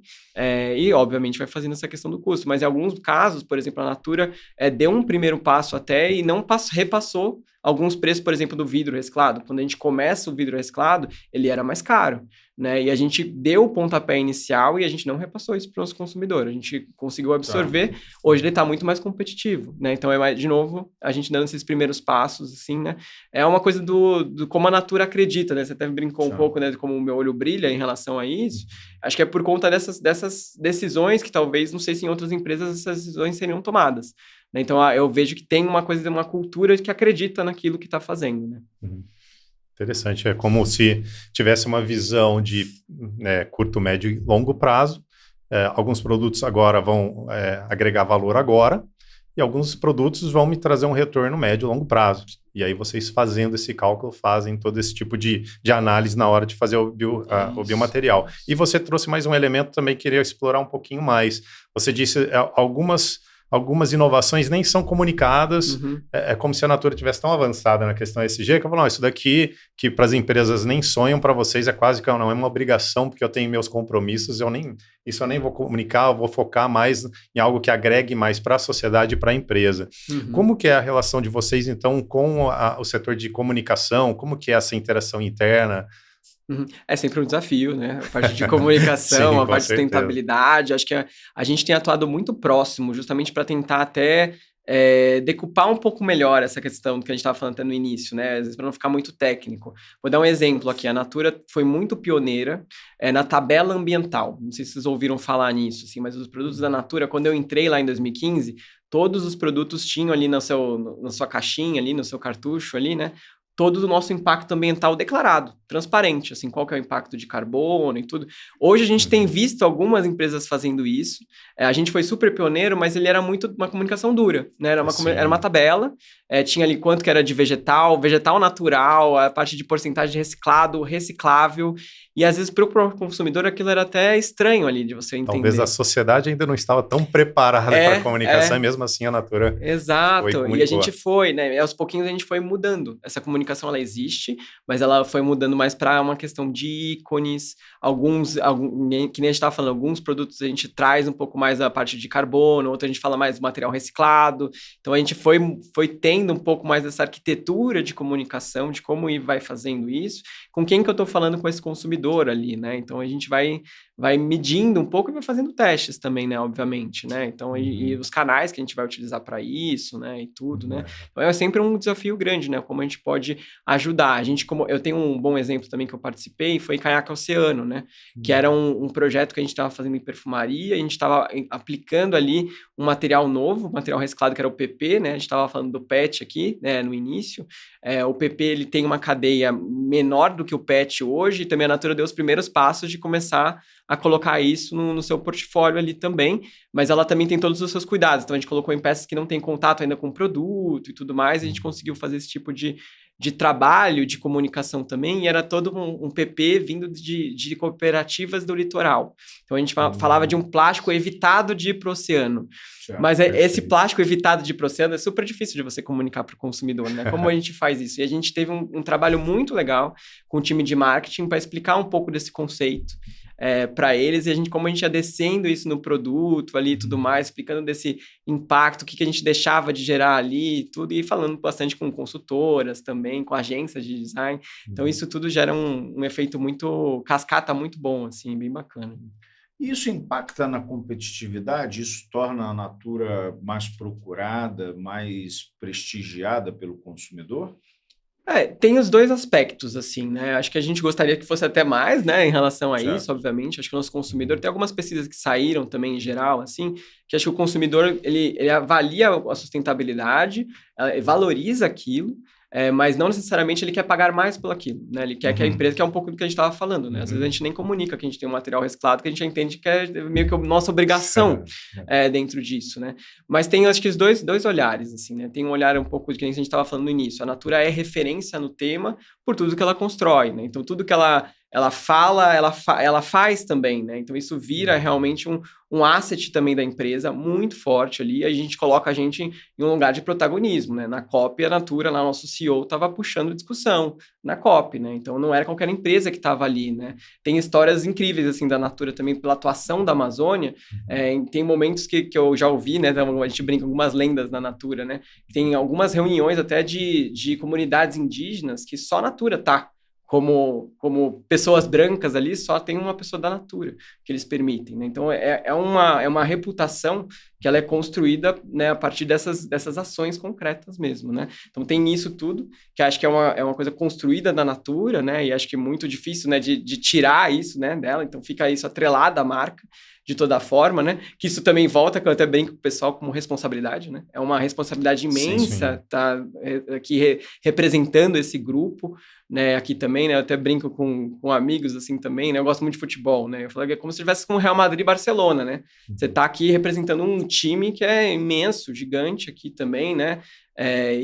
e, obviamente, vai fazendo essa questão do custo. Mas, em alguns casos, por exemplo, a Natura deu um primeiro passo até e não repassou alguns preços, por exemplo, do vidro reciclado. Quando a gente começa o vidro reciclado, ele era mais caro, né? E a gente deu o pontapé inicial e a gente não repassou isso para o nosso consumidor. A gente conseguiu absorver. Hoje ele está muito mais competitivo, né? Então, de novo, a gente dando esses primeiros passos, assim, né? É uma coisa do como a Natura acredita, né? Você até brincou um pouco, né? De como o meu olho brilha em relação a isso. Acho que é por conta dessas decisões que talvez, não sei se em outras empresas essas decisões seriam tomadas, né? Então, eu vejo que tem uma cultura que acredita naquilo que está fazendo, né? Interessante, é como se tivesse uma visão de curto, médio e longo prazo. Alguns produtos agora vão agregar valor agora, e alguns produtos vão me trazer um retorno médio e longo prazo. E aí vocês fazendo esse cálculo, fazem todo esse tipo de análise na hora de fazer o biomaterial. E você trouxe mais um elemento também que queria explorar um pouquinho mais. Você disse algumas inovações nem são comunicadas, é como se a Natura tivesse tão avançada na questão ESG, que eu falo, não, isso daqui que para as empresas nem sonham, para vocês é quase que não é uma obrigação, porque eu tenho meus compromissos, eu nem vou comunicar, eu vou focar mais em algo que agregue mais para a sociedade e para a empresa. Como que é a relação de vocês, então, com o setor de comunicação? Como que é essa interação interna? É sempre um desafio, né? A parte de comunicação, Sim, a parte de certeza. Sustentabilidade. Acho que a gente tem atuado muito próximo, justamente para tentar até decupar um pouco melhor essa questão do que a gente estava falando até no início, né? Às vezes para não ficar muito técnico. Vou dar um exemplo aqui. A Natura foi muito pioneira na tabela ambiental. Não sei se vocês ouviram falar nisso, assim, mas os produtos da Natura, quando eu entrei lá em 2015, todos os produtos tinham ali na sua caixinha, ali no seu cartucho, ali, né? Todo o nosso impacto ambiental declarado, transparente, assim, qual que é o impacto de carbono e tudo. Hoje a gente tem visto algumas empresas fazendo isso. A gente foi super pioneiro, mas ele era muito uma comunicação dura, né? Era uma tabela, tinha ali quanto que era de vegetal natural, a parte de porcentagem de reciclado, reciclável, e às vezes para o consumidor aquilo era até estranho ali de você entender. Talvez a sociedade ainda não estava tão preparada para a comunicação, e mesmo assim a Natura Exato, e a gente foi, né? E aos pouquinhos a gente foi mudando. Essa comunicação ela existe, mas ela foi mudando mais para uma questão de ícones, que nem a gente estava falando, alguns produtos a gente traz um pouco mais a parte de carbono, outro a gente fala mais do material reciclado. Então a gente foi tendo um pouco mais dessa arquitetura de comunicação, de como vai fazendo isso, com quem que eu estou falando com esse consumidor ali, né? Então a gente vai medindo um pouco e vai fazendo testes também, né? Obviamente, né? Então, e os canais que a gente vai utilizar para isso, né? E tudo, né? Então é sempre um desafio grande, né? Como a gente pode ajudar. Eu tenho um bom exemplo também que eu participei, foi Caiaque Oceano, né? Que era um projeto que a gente estava fazendo em perfumaria, a gente estava aplicando ali um material novo, material reciclado, que era o PP, né? A gente estava falando do PET aqui, né? No início. O PP, ele tem uma cadeia menor do que o PET hoje, e também a Natura deu os primeiros passos de começar a colocar isso no seu portfólio ali também, mas ela também tem todos os seus cuidados. Então, a gente colocou em peças que não tem contato ainda com o produto e tudo mais, e a gente conseguiu fazer esse tipo de trabalho, de comunicação também, e era todo um PP vindo de cooperativas do litoral. Então, a gente falava de um plástico evitado de ir para o oceano. Mas esse plástico evitado de ir para o oceano é super difícil de você comunicar para o consumidor, né? Como a gente faz isso? E a gente teve um trabalho muito legal com o time de marketing para explicar um pouco desse conceito para eles, e como a gente ia descendo isso no produto ali e tudo mais, explicando desse impacto, o que a gente deixava de gerar ali e tudo, e falando bastante com consultoras também, com agências de design. Então, isso tudo gera um efeito muito, cascata muito bom, assim, bem bacana. Isso impacta na competitividade? Isso torna a Natura mais procurada, mais prestigiada pelo consumidor? Tem os dois aspectos, assim, né? Acho que a gente gostaria que fosse até mais, né, em relação a isso, obviamente. Acho que o nosso consumidor... Tem algumas pesquisas que saíram também, em geral, assim, que acho que o consumidor, ele avalia a sustentabilidade, valoriza aquilo, mas não necessariamente ele quer pagar mais pelo aquilo, né? Ele quer que a empresa, que é um pouco do que a gente estava falando, né? Às vezes a gente nem comunica que a gente tem um material reciclado, que a gente já entende que é meio que a nossa obrigação dentro disso, né? Mas tem, acho que, os dois olhares, assim, né? Tem um olhar um pouco de que a gente estava falando no início. A Natura é referência no tema por tudo que ela constrói, né? Então, tudo que ela fala, ela faz também, né? Então, isso vira realmente um asset também da empresa muito forte ali. A gente coloca a gente em um lugar de protagonismo, né? Na COP, a Natura, lá, nosso CEO, estava puxando discussão na COP, né? Então, não era qualquer empresa que estava ali, né? Tem histórias incríveis, assim, da Natura também, pela atuação da Amazônia. Tem momentos que eu já ouvi, né? Então, a gente brinca com algumas lendas da Natura, né? Tem algumas reuniões até de comunidades indígenas que só a Natura tá como pessoas brancas ali, só tem uma pessoa da Natura que eles permitem, né? Então, é uma reputação que ela é construída, né, a partir dessas ações concretas mesmo, né? Então, tem isso tudo, que acho que é uma coisa construída da Natura, né? E acho que é muito difícil, né, de tirar isso, né, dela. Então, fica isso atrelado à marca, de toda forma, né? Que isso também volta, que eu até brinco com o pessoal, como responsabilidade, né? É uma responsabilidade imensa estar aqui representando esse grupo, né? Aqui também, né? Eu até brinco com amigos, assim, também, né? Eu gosto muito de futebol, né? Eu falo que é como se estivesse com o Real Madrid e Barcelona, né? Você está aqui representando um time que é imenso, gigante aqui também, né?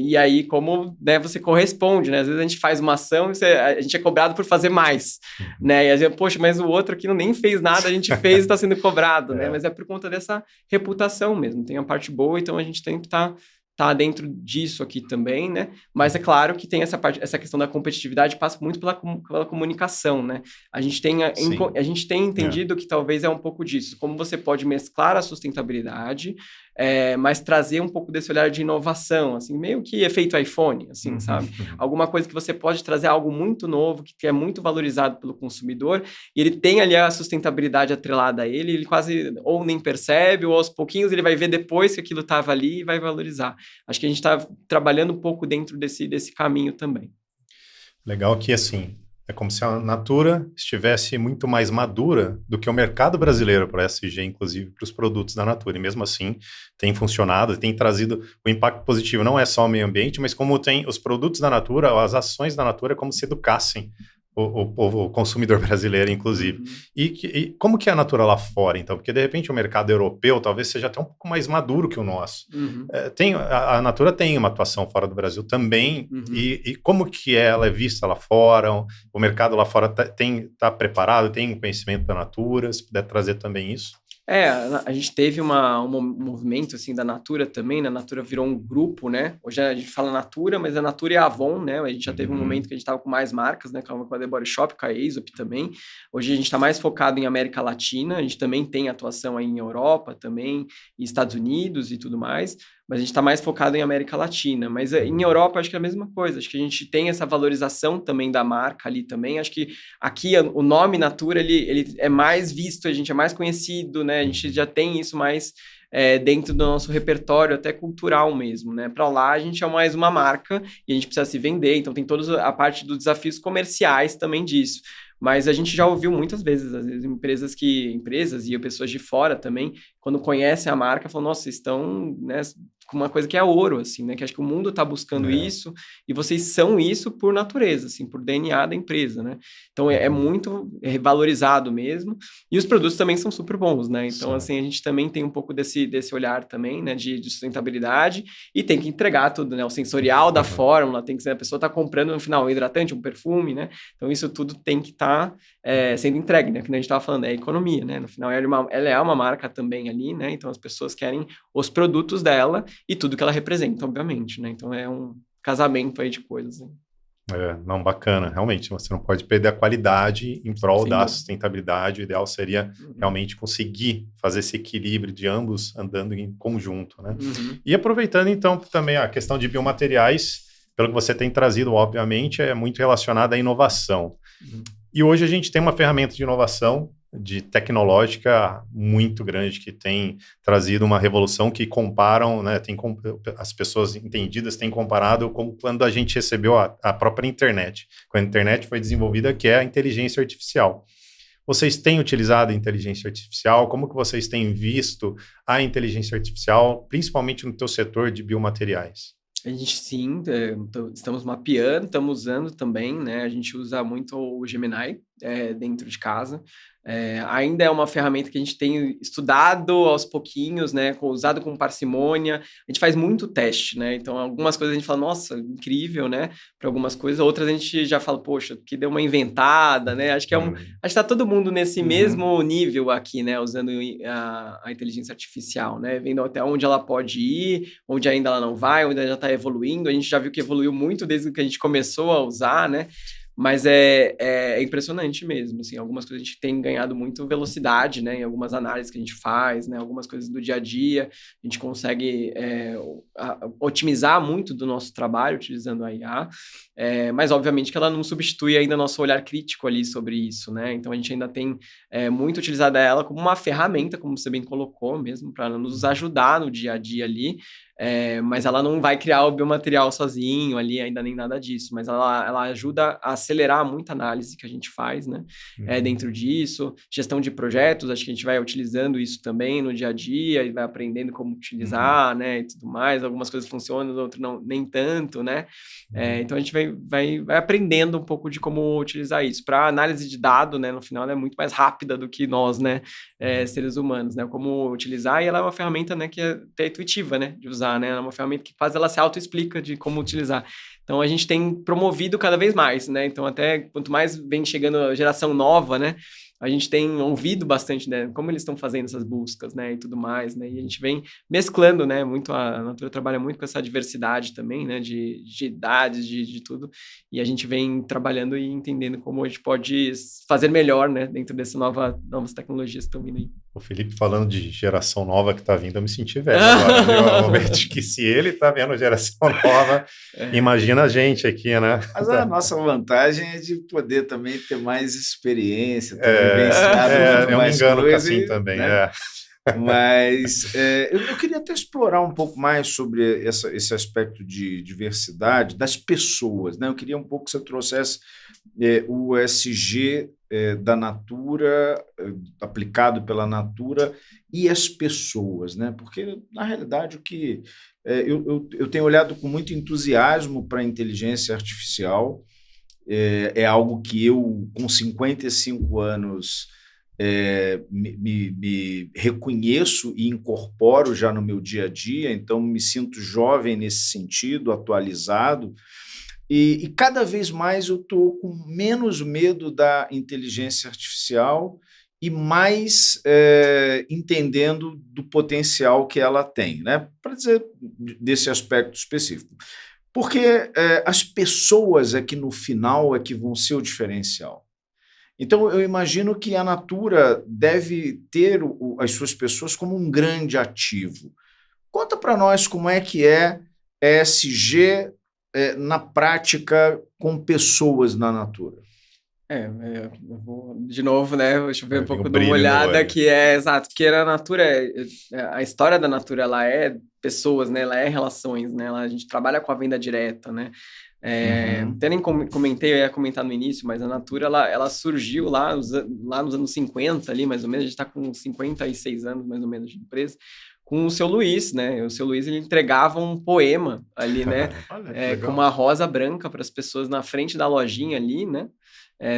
E aí, como, né, você corresponde, né? Às vezes a gente faz uma ação e a gente é cobrado por fazer mais, né? E às vezes, poxa, mas o outro aqui nem fez nada, a gente fez e está sendo cobrado, né? Mas é por conta dessa reputação mesmo. Tem a parte boa, então a gente tem que tá dentro disso aqui também, né? Mas é claro que tem essa questão da competitividade passa muito pela comunicação, né? A gente tem entendido que talvez é um pouco disso, como você pode mesclar a sustentabilidade, mas trazer um pouco desse olhar de inovação, assim, meio que efeito iPhone, assim, sabe? Alguma coisa que você pode trazer algo muito novo, que é muito valorizado pelo consumidor, e ele tem ali a sustentabilidade atrelada a ele quase ou nem percebe, ou aos pouquinhos ele vai ver depois que aquilo estava ali e vai valorizar. Acho que a gente está trabalhando um pouco dentro desse caminho também. Legal que, assim, é como se a Natura estivesse muito mais madura do que o mercado brasileiro para a ESG, inclusive para os produtos da Natura. E mesmo assim, tem funcionado, tem trazido o impacto positivo. Não é só o meio ambiente, mas como tem os produtos da Natura, as ações da Natura, como se educassem o consumidor brasileiro, inclusive. E como que é a Natura lá fora, então? Porque, de repente, o mercado europeu talvez seja até um pouco mais maduro que o nosso. A Natura tem uma atuação fora do Brasil também, e como que ela é vista lá fora? O mercado lá fora tá preparado, tem um conhecimento da Natura? Se puder trazer também isso. A gente teve um movimento, assim, da Natura também, né? A Natura virou um grupo, né? Hoje a gente fala Natura, mas a Natura e a Avon, né? A gente já teve um momento que a gente estava com mais marcas, né? Com a The Body Shop, com a Aesop também. Hoje a gente está mais focado em América Latina, a gente também tem atuação aí em Europa também, e Estados Unidos e tudo mais, mas a gente está mais focado em América Latina. Mas em Europa, acho que é a mesma coisa. Acho que a gente tem essa valorização também da marca ali também. Acho que aqui o nome Natura, ele é mais visto, a gente é mais conhecido, né? A gente já tem isso mais dentro do nosso repertório, até cultural mesmo, né? Para lá, a gente é mais uma marca e a gente precisa se vender. Então, tem toda a parte dos desafios comerciais também disso. Mas a gente já ouviu muitas vezes, às vezes, empresas e pessoas de fora também, quando conhecem a marca, falam, nossa, vocês estão, né, com uma coisa que é ouro, assim, né? Que acho que o mundo está buscando isso, e vocês são isso por natureza, assim, por DNA da empresa, né? Então, é muito valorizado mesmo, e os produtos também são super bons, né? Então, assim, a gente também tem um pouco desse olhar também, né, de sustentabilidade, e tem que entregar tudo, né? O sensorial da fórmula, tem que ser, a pessoa está comprando, no final, um hidratante, um perfume, né? Então, isso tudo tem que estar sendo entregue, né? Que a gente estava falando, é economia, né? No final, ela é uma marca também ali, né? Então, as pessoas querem os produtos dela e tudo que ela representa, obviamente, né? Então, é um casamento aí de coisas, né? Não, bacana. Realmente, você não pode perder a qualidade em prol da sustentabilidade. O ideal seria realmente conseguir fazer esse equilíbrio de ambos andando em conjunto, né? E aproveitando, então, também a questão de biomateriais, pelo que você tem trazido, obviamente, é muito relacionada à inovação. E hoje a gente tem uma ferramenta de inovação tecnológica muito grande que tem trazido uma revolução que comparam, né, as pessoas entendidas têm comparado com quando a gente recebeu a própria internet. Quando a internet foi desenvolvida, que é a inteligência artificial. Vocês têm utilizado a inteligência artificial? Como que vocês têm visto a inteligência artificial, principalmente no teu setor de biomateriais? A gente sim, estamos mapeando, estamos usando também, né? A gente usa muito o Gemini dentro de casa. Ainda é uma ferramenta que a gente tem estudado aos pouquinhos, né? Usado com parcimônia. A gente faz muito teste, né? Então, algumas coisas a gente fala, nossa, incrível, né? Para algumas coisas, outras a gente já fala, poxa, que deu uma inventada, né? Acho que acho que está todo mundo nesse mesmo nível aqui, né? Usando a inteligência artificial, né? Vendo até onde ela pode ir, onde ainda ela não vai, onde ela já está evoluindo. A gente já viu que evoluiu muito desde que a gente começou a usar, né? Mas é impressionante mesmo, assim, algumas coisas a gente tem ganhado muito velocidade, né, em algumas análises que a gente faz, né, algumas coisas do dia a dia, a gente consegue otimizar muito do nosso trabalho utilizando a IA, mas obviamente que ela não substitui ainda nosso olhar crítico ali sobre isso, né, então a gente ainda tem muito utilizado ela como uma ferramenta, como você bem colocou mesmo, para nos ajudar no dia a dia ali, mas ela não vai criar o biomaterial sozinho ali, ainda nem nada disso, mas ela ajuda a acelerar muita análise que a gente faz, né? Dentro disso, gestão de projetos, acho que a gente vai utilizando isso também no dia a dia e vai aprendendo como utilizar, né? E tudo mais. Algumas coisas funcionam, outras não, nem tanto, né? Então a gente vai aprendendo um pouco de como utilizar isso. Para análise de dado, né? No final, ela é muito mais rápida do que nós, né? Seres humanos, né? Como utilizar, e ela é uma ferramenta, né? Que é até intuitiva, né? De usar, né? É uma ferramenta que quase ela se auto-explica de como utilizar. Então, a gente tem promovido cada vez mais, né? Então, até quanto mais vem chegando a geração nova, né? A gente tem ouvido bastante, né? Como eles estão fazendo essas buscas, né? E tudo mais, né? E a gente vem mesclando, né? Muito a Natura trabalha muito com essa diversidade também, né? De idades, de tudo. E a gente vem trabalhando e entendendo como a gente pode fazer melhor, né? Dentro dessas novas tecnologias que estão vindo aí. O Felipe falando de geração nova que está vindo, eu me senti velho agora. Realmente que se ele está vendo geração nova, imagina a gente aqui, né? Mas a nossa vantagem é de poder também ter mais experiência, ter vivenciado eu mais me engano coisas, assim também, né? Mas eu queria até explorar um pouco mais sobre esse aspecto de diversidade das pessoas, né? Eu queria um pouco que você trouxesse o ESG da Natura, aplicado pela Natura, e as pessoas, né? Porque, na realidade, o que eu tenho olhado com muito entusiasmo para a inteligência artificial, é algo que eu, com 55 anos, me reconheço e incorporo já no meu dia a dia, então me sinto jovem nesse sentido, atualizado, e cada vez mais eu estou com menos medo da inteligência artificial e mais entendendo do potencial que ela tem, né? Para dizer desse aspecto específico. Porque as pessoas é que, no final, é que vão ser o diferencial. Então, eu imagino que a Natura deve ter as suas pessoas como um grande ativo. Conta para nós como é que é ESG na prática com pessoas na Natura. Eu vou, de novo, né, vou chover um pouco de uma brilho no olhada, olho. que é exato, porque a Natura, a história da Natura, ela é pessoas, né, ela é relações, né, a gente trabalha com a venda direta, né, até nem comentei, eu ia comentar no início, mas a Natura, ela surgiu lá nos anos 50 ali, mais ou menos, a gente está com 56 anos, mais ou menos, de empresa, com o seu Luiz, né? O seu Luiz, ele entregava um poema ali, né? Com uma rosa branca para as pessoas na frente da lojinha ali, né?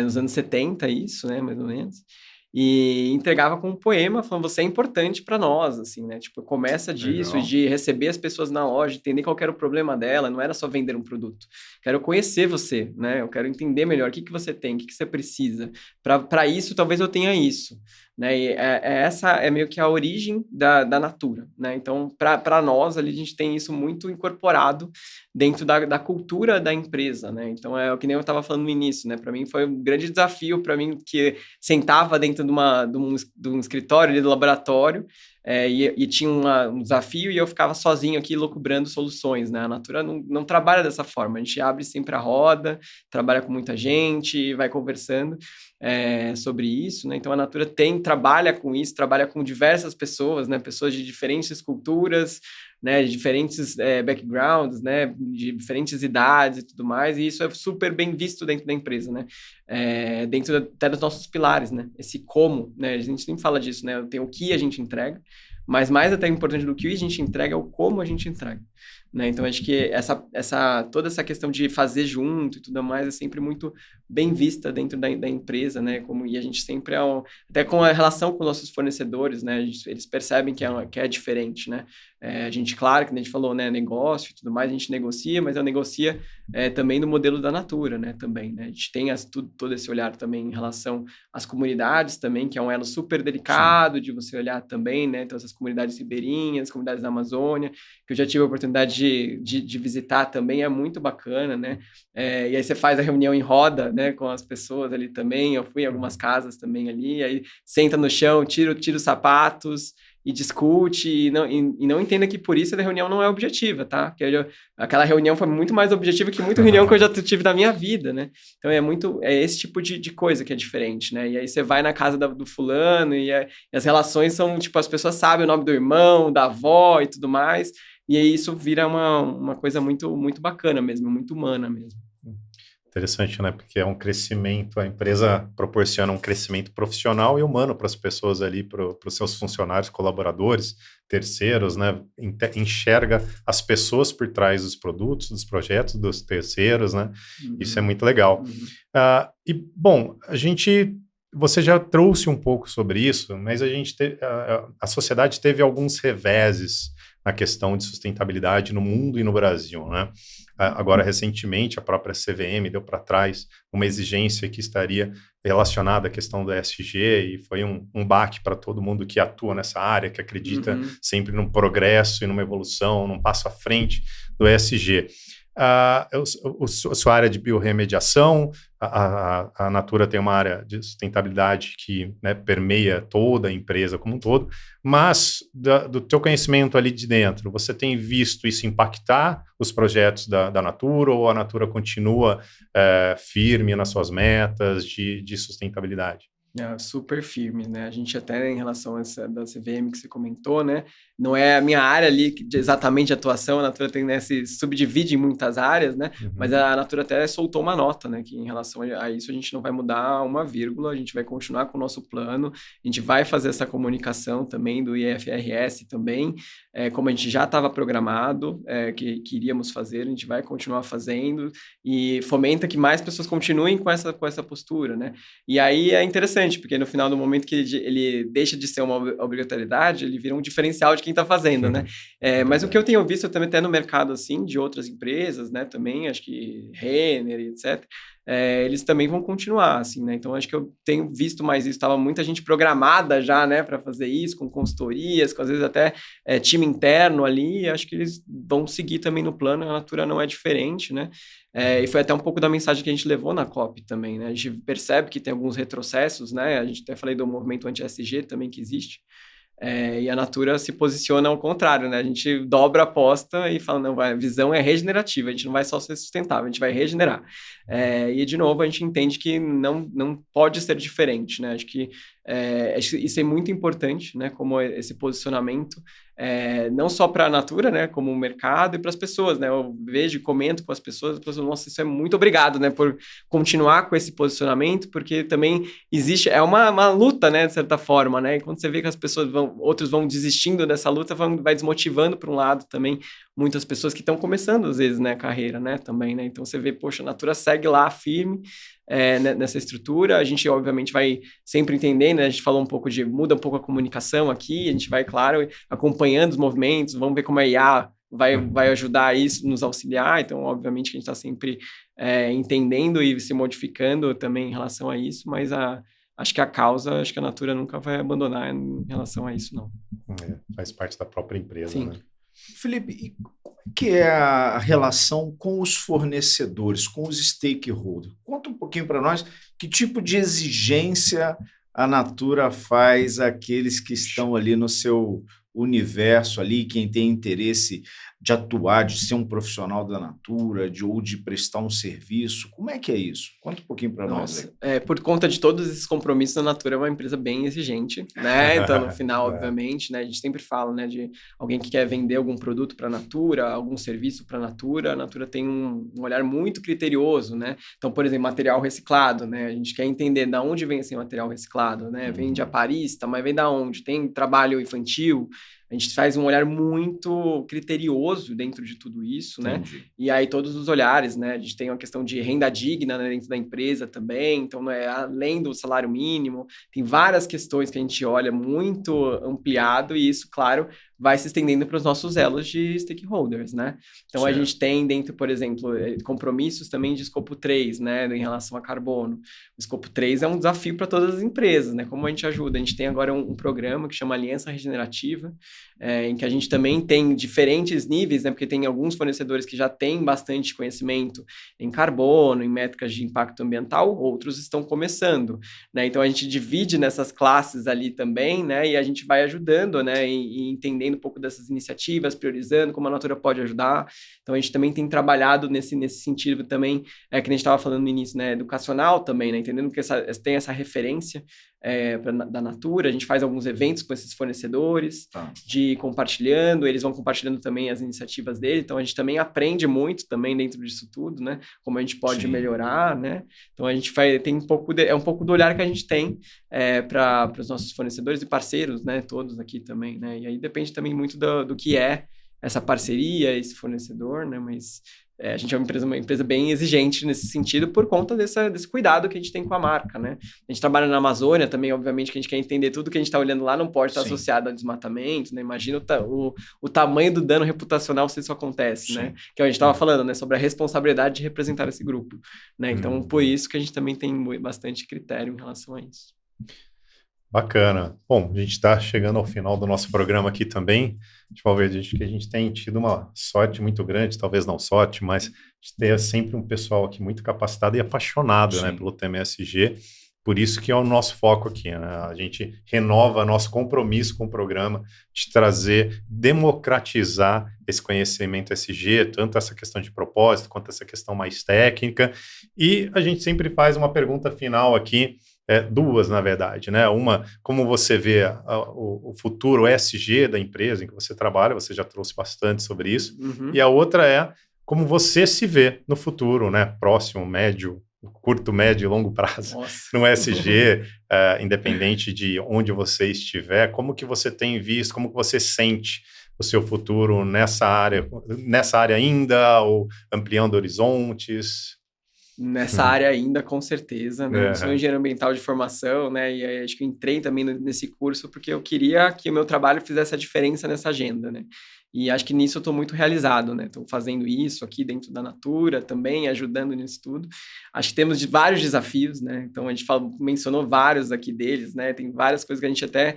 Nos anos 70, isso, né? Mais ou menos. E entregava com um poema falando, você é importante para nós, assim, né? Tipo, começa disso, Legal. de receber as pessoas na loja, entender qual era o problema dela, não era só vender um produto. Quero conhecer você, né? Eu quero entender melhor o que você tem, o que você precisa. Para isso, talvez eu tenha isso. Né? E essa é meio que a origem da Natura, né? Então, para nós, ali, a gente tem isso muito incorporado dentro da cultura da empresa, né? Então, é o que nem eu estava falando no início, né? Para mim, foi um grande desafio, para mim, que sentava dentro de um escritório ali do laboratório, e tinha um desafio e eu ficava sozinho aqui loucubrando soluções, né? A Natura não trabalha dessa forma, a gente abre sempre a roda, trabalha com muita gente, vai conversando sobre isso, né? Então a Natura trabalha com isso, trabalha com diversas pessoas, né? Pessoas de diferentes culturas, né? De diferentes backgrounds, né? De diferentes idades e tudo mais, e isso é super bem visto dentro da empresa, né? Dentro até dos nossos pilares, né? Esse como, né? A gente sempre fala disso, né? Tem o que a gente entrega, mas mais até importante do que a gente entrega é o como a gente entrega, né? Então, acho que toda essa questão de fazer junto e tudo mais é sempre muito bem vista dentro da empresa, né? E a gente sempre, até com a relação com nossos fornecedores, né? Eles percebem que é diferente, né? A gente, claro, que a gente falou, né? Negócio e tudo mais, a gente negocia, mas negocia também no modelo da Natura, né? Também, né? A gente tem todo esse olhar também em relação às comunidades também, que é um elo super delicado de você olhar também, né? Então, essas comunidades ribeirinhas, comunidades da Amazônia, que eu já tive a oportunidade de visitar também é muito bacana, né? E aí você faz a reunião em roda, né, com as pessoas ali também. Eu fui em algumas casas também ali, aí senta no chão, tira os sapatos e discute, e não entenda que por isso a reunião não é objetiva, tá? Porque aquela reunião foi muito mais objetiva que muita reunião que eu já tive na minha vida, né? Então é esse tipo de coisa que é diferente, né? E aí você vai na casa do fulano e as relações são, tipo, as pessoas sabem o nome do irmão, da avó e tudo mais, e aí isso vira uma coisa muito, muito bacana mesmo, muito humana mesmo. Interessante, né? Porque é um crescimento, a empresa proporciona um crescimento profissional e humano para as pessoas ali, para os seus funcionários, colaboradores, terceiros, né? Enxerga as pessoas por trás dos produtos, dos projetos, dos terceiros, né? Isso é muito legal. E, bom, você já trouxe um pouco sobre isso, mas a sociedade teve alguns reveses na questão de sustentabilidade no mundo e no Brasil, né? Agora, recentemente, a própria CVM deu para trás uma exigência que estaria relacionada à questão do ESG e foi um baque para todo mundo que atua nessa área, que acredita sempre num progresso e numa evolução, num passo à frente do ESG. Sua área de biorremediação, a Natura tem uma área de sustentabilidade que, né, permeia toda a empresa como um todo, mas do teu conhecimento ali de dentro, você tem visto isso impactar os projetos da Natura ou a Natura continua firme nas suas metas de sustentabilidade? Super firme, né? A gente até em relação a essa da CVM que você comentou, né? Não é a minha área ali exatamente de atuação, a Natura tem, né, se subdivide em muitas áreas, né? Mas a Natura até soltou uma nota, né? Que em relação a isso a gente não vai mudar uma vírgula, a gente vai continuar com o nosso plano, a gente vai fazer essa comunicação também do IFRS também, como a gente já estava programado, que iríamos fazer, a gente vai continuar fazendo e fomenta que mais pessoas continuem com essa postura, né? E aí é interessante, porque no final do momento que ele deixa de ser uma obrigatoriedade, ele vira um diferencial de quem está fazendo, né? Mas o que eu tenho visto também até no mercado, assim, de outras empresas, né, também, acho que Renner, etc., eles também vão continuar, assim, né? Então, acho que eu tenho visto mais isso. Estava muita gente programada já, né, para fazer isso, com consultorias, com às vezes até time interno ali. Acho que eles vão seguir também no plano. A Natura não é diferente, né? E foi até um pouco da mensagem que a gente levou na COP também, né? A gente percebe que tem alguns retrocessos, né? A gente até falei do movimento anti-ESG também que existe. E a Natura se posiciona ao contrário, né? A gente dobra a aposta e fala, não, a visão é regenerativa, a gente não vai só ser sustentável, a gente vai regenerar. E, de novo, a gente entende que não pode ser diferente, né? Acho que isso é muito importante, né? Como esse posicionamento, não só para a Natura, né? Como o mercado e para as pessoas, né? Eu vejo e comento com as pessoas, nossa, isso é muito obrigado, né? Por continuar com esse posicionamento, porque também existe, é uma luta, né? De certa forma, né? E quando você vê que as pessoas outros vão desistindo dessa luta, vai desmotivando para um lado também muitas pessoas que estão começando, às vezes, né? A carreira, né? Também, né? Então você vê, poxa, a Natura segue lá firme, nessa estrutura. A gente, obviamente, vai sempre entender, né? A gente falou muda um pouco a comunicação aqui, a gente vai, claro, acompanhando os movimentos, vamos ver como a IA vai ajudar isso, nos auxiliar. Então, obviamente, que a gente está sempre entendendo e se modificando também em relação a isso, mas acho que acho que a Natura nunca vai abandonar em relação a isso, não. Faz parte da própria empresa, Sim. né? Felipe, e como é que é a relação com os fornecedores, com os stakeholders? Conta um pouquinho para nós que tipo de exigência a Natura faz àqueles que estão ali no seu universo, ali, quem tem interesse de atuar, de ser um profissional da Natura, ou de prestar um serviço. Como é que é isso? Conta um pouquinho para nós aí. Por conta de todos esses compromissos, a Natura é uma empresa bem exigente, né? Então, no final, obviamente, né, a gente sempre fala, né, de alguém que quer vender algum produto para a Natura, algum serviço para a Natura tem um olhar muito criterioso, né? Então, por exemplo, material reciclado, né? A gente quer entender de onde vem esse material reciclado, né? Vem de aparista, mas vem da onde? Tem trabalho infantil? A gente faz um olhar muito criterioso dentro de tudo isso, né? E aí todos os olhares, né? A gente tem uma questão de renda digna, né, dentro da empresa também, então não é além do salário mínimo, tem várias questões que a gente olha muito ampliado e isso, claro, vai se estendendo para os nossos elos de stakeholders, né? Então, certo. A gente tem dentro, por exemplo, compromissos também de escopo 3, né, em relação a carbono. O escopo 3 é um desafio para todas as empresas, né? Como a gente ajuda? A gente tem agora um programa que chama Aliança Regenerativa, em que a gente também tem diferentes níveis, né? Porque tem alguns fornecedores que já têm bastante conhecimento em carbono, em métricas de impacto ambiental, outros estão começando, né? Então a gente divide nessas classes ali também, né? E a gente vai ajudando, né? E entendendo um pouco dessas iniciativas, priorizando como a Natura pode ajudar. Então a gente também tem trabalhado nesse sentido também, que a gente estava falando no início, né? Educacional também, né? Entendendo que tem essa referência da Natura, a gente faz alguns eventos com esses fornecedores, de compartilhando, eles vão compartilhando também as iniciativas dele, então a gente também aprende muito também dentro disso tudo, né? Como a gente pode melhorar, né? Então a gente tem um pouco do olhar que a gente tem para os nossos fornecedores e parceiros, né? Todos aqui também, né? E aí depende também muito do que é essa parceria, esse fornecedor, né? Mas a gente é uma empresa bem exigente nesse sentido por conta desse cuidado que a gente tem com a marca, né? A gente trabalha na Amazônia também, obviamente, que a gente quer entender tudo que a gente está olhando lá não pode estar associado a desmatamento, né? Imagina o tamanho do dano reputacional se isso acontece, né? Que a gente estava falando, né? Sobre a responsabilidade de representar esse grupo, né? Então, por isso que a gente também tem bastante critério em relação a isso. Bacana. Bom, a gente está chegando ao final do nosso programa aqui também. Que a gente tem tido uma sorte muito grande, talvez não sorte, mas a gente tem sempre um pessoal aqui muito capacitado e apaixonado, né, pelo tema ESG. Por isso que é o nosso foco aqui, né? A gente renova nosso compromisso com o programa de trazer, democratizar esse conhecimento ESG, tanto essa questão de propósito quanto essa questão mais técnica. E a gente sempre faz uma pergunta final aqui, duas, na verdade, né? Uma, como você vê o futuro ESG da empresa em que você trabalha, você já trouxe bastante sobre isso. E a outra é como você se vê no futuro, né? Próximo, médio, curto, médio e longo prazo no ESG, independente de onde você estiver. Como que você tem visto, como que você sente o seu futuro nessa área ainda, ou ampliando horizontes? Nessa área ainda, com certeza, né? Eu sou engenheiro ambiental de formação, né? E aí, acho que eu entrei também nesse curso porque eu queria que o meu trabalho fizesse a diferença nessa agenda, né? E acho que nisso eu estou muito realizado, né? Estou fazendo isso aqui dentro da Natura também, ajudando nisso tudo. Acho que temos vários desafios, né? Então, a gente mencionou vários aqui deles, né? Tem várias coisas que a gente até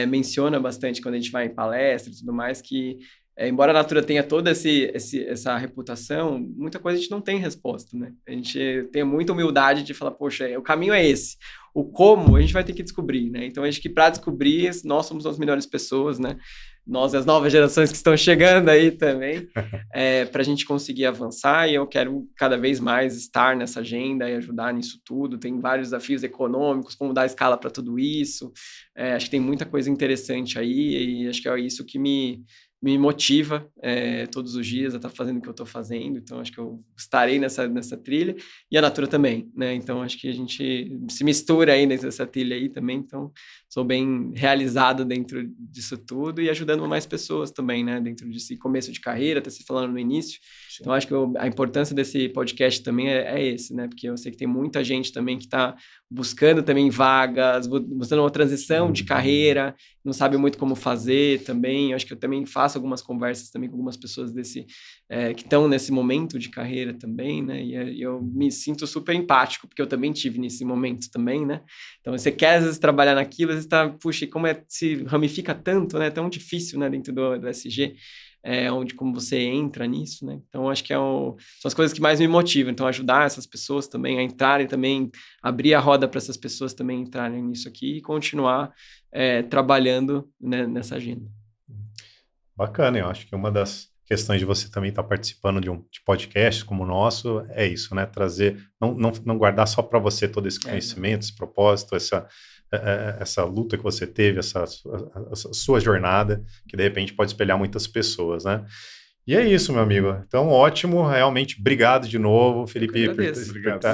menciona bastante quando a gente vai em palestra e tudo mais, que embora a Natura tenha toda essa reputação, muita coisa a gente não tem resposta, né? A gente tem muita humildade de falar, poxa, o caminho é esse. O como, a gente vai ter que descobrir, né? Então, acho que para descobrir, nós somos as melhores pessoas, né? Nós e as novas gerações que estão chegando aí também, para a gente conseguir avançar, e eu quero cada vez mais estar nessa agenda e ajudar nisso tudo. Tem vários desafios econômicos, como dar escala para tudo isso. Acho que tem muita coisa interessante aí, e acho que é isso que me motiva todos os dias a estar fazendo o que eu estou fazendo. Então, acho que eu estarei nessa trilha, e a Natura também, né? Então, acho que a gente se mistura aí nessa trilha aí também. Então, sou bem realizado dentro disso tudo e ajudando mais pessoas também, né? Dentro desse começo de carreira, até se falando no início. Sim. Então, acho que a importância desse podcast também é esse, né? Porque eu sei que tem muita gente também que está buscando também vagas, buscando uma transição de carreira, não sabe muito como fazer também. Eu acho que eu também faço algumas conversas também com algumas pessoas que estão nesse momento de carreira também, né? E eu me sinto super empático, porque eu também tive nesse momento também, né? Então, você quer, às vezes, trabalhar naquilo, às vezes está, puxa, como se ramifica tanto, né? É tão difícil, né? Dentro do SG. Como você entra nisso, né? Então, acho que são as coisas que mais me motivam. Então, ajudar essas pessoas também a entrarem também, abrir a roda para essas pessoas também entrarem nisso aqui e continuar trabalhando, né, nessa agenda. Bacana, eu acho que uma das questões de você também estar participando de podcast como o nosso é isso, né? Trazer, não guardar só para você todo esse conhecimento, esse propósito, essa luta que você teve, essa sua jornada, que de repente pode espelhar muitas pessoas, né? E é isso, meu amigo. Então, ótimo, realmente, obrigado de novo, Felipe, por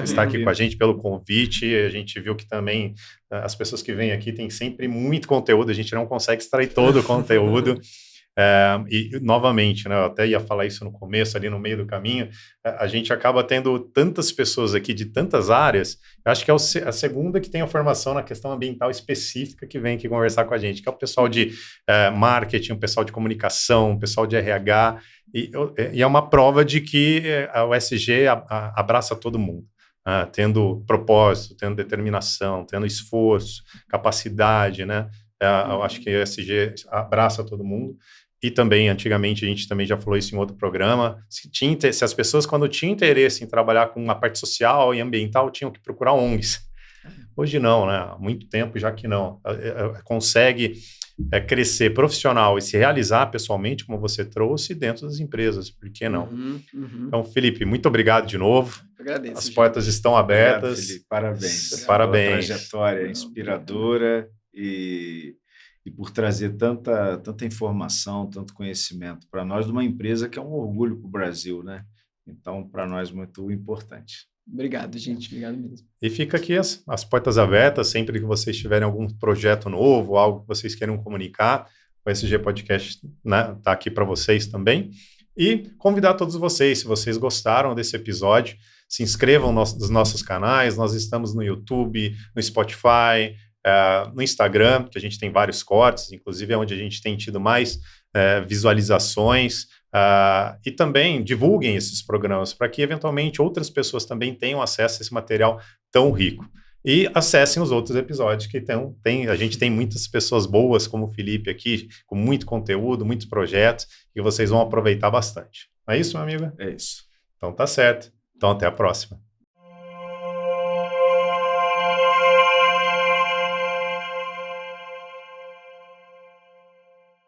estar aqui com a gente, pelo convite. A gente viu que também as pessoas que vêm aqui têm sempre muito conteúdo, a gente não consegue extrair todo o conteúdo. E, novamente, né, eu até ia falar isso no começo, ali no meio do caminho, a gente acaba tendo tantas pessoas aqui de tantas áreas. Eu acho que é a segunda que tem a formação na questão ambiental específica que vem aqui conversar com a gente, que é o pessoal de marketing, o pessoal de comunicação, o pessoal de RH, e é uma prova de que o ESG abraça todo mundo. Tendo propósito, tendo determinação, tendo esforço, capacidade, né? Eu acho que o ESG abraça todo mundo. E também, antigamente, a gente também já falou isso em outro programa, se as pessoas, quando tinham interesse em trabalhar com a parte social e ambiental, tinham que procurar ONGs. Hoje não, né? Há muito tempo já que não. Consegue crescer profissional e se realizar pessoalmente, como você trouxe, dentro das empresas. Por que não? Então, Felipe, muito obrigado de novo. Eu agradeço. As portas estão abertas. Obrigado, Felipe. Parabéns. Parabéns. Trajetória inspiradora e por trazer tanta informação, tanto conhecimento para nós, de uma empresa que é um orgulho para o Brasil, né? Então, para nós, muito importante. Obrigado, gente. Obrigado mesmo. E fica aqui as portas abertas, sempre que vocês tiverem algum projeto novo, algo que vocês queiram comunicar, o SG Podcast, né, tá aqui para vocês também. E convidar todos vocês, se vocês gostaram desse episódio, se inscrevam nos nossos canais. Nós estamos no YouTube, no Spotify, no Instagram, que a gente tem vários cortes, inclusive é onde a gente tem tido mais visualizações, e também divulguem esses programas para que eventualmente outras pessoas também tenham acesso a esse material tão rico. E acessem os outros episódios que a gente tem muitas pessoas boas como o Felipe aqui, com muito conteúdo, muitos projetos, que vocês vão aproveitar bastante. Não é isso, meu amigo? É isso. Então tá certo. Então até a próxima.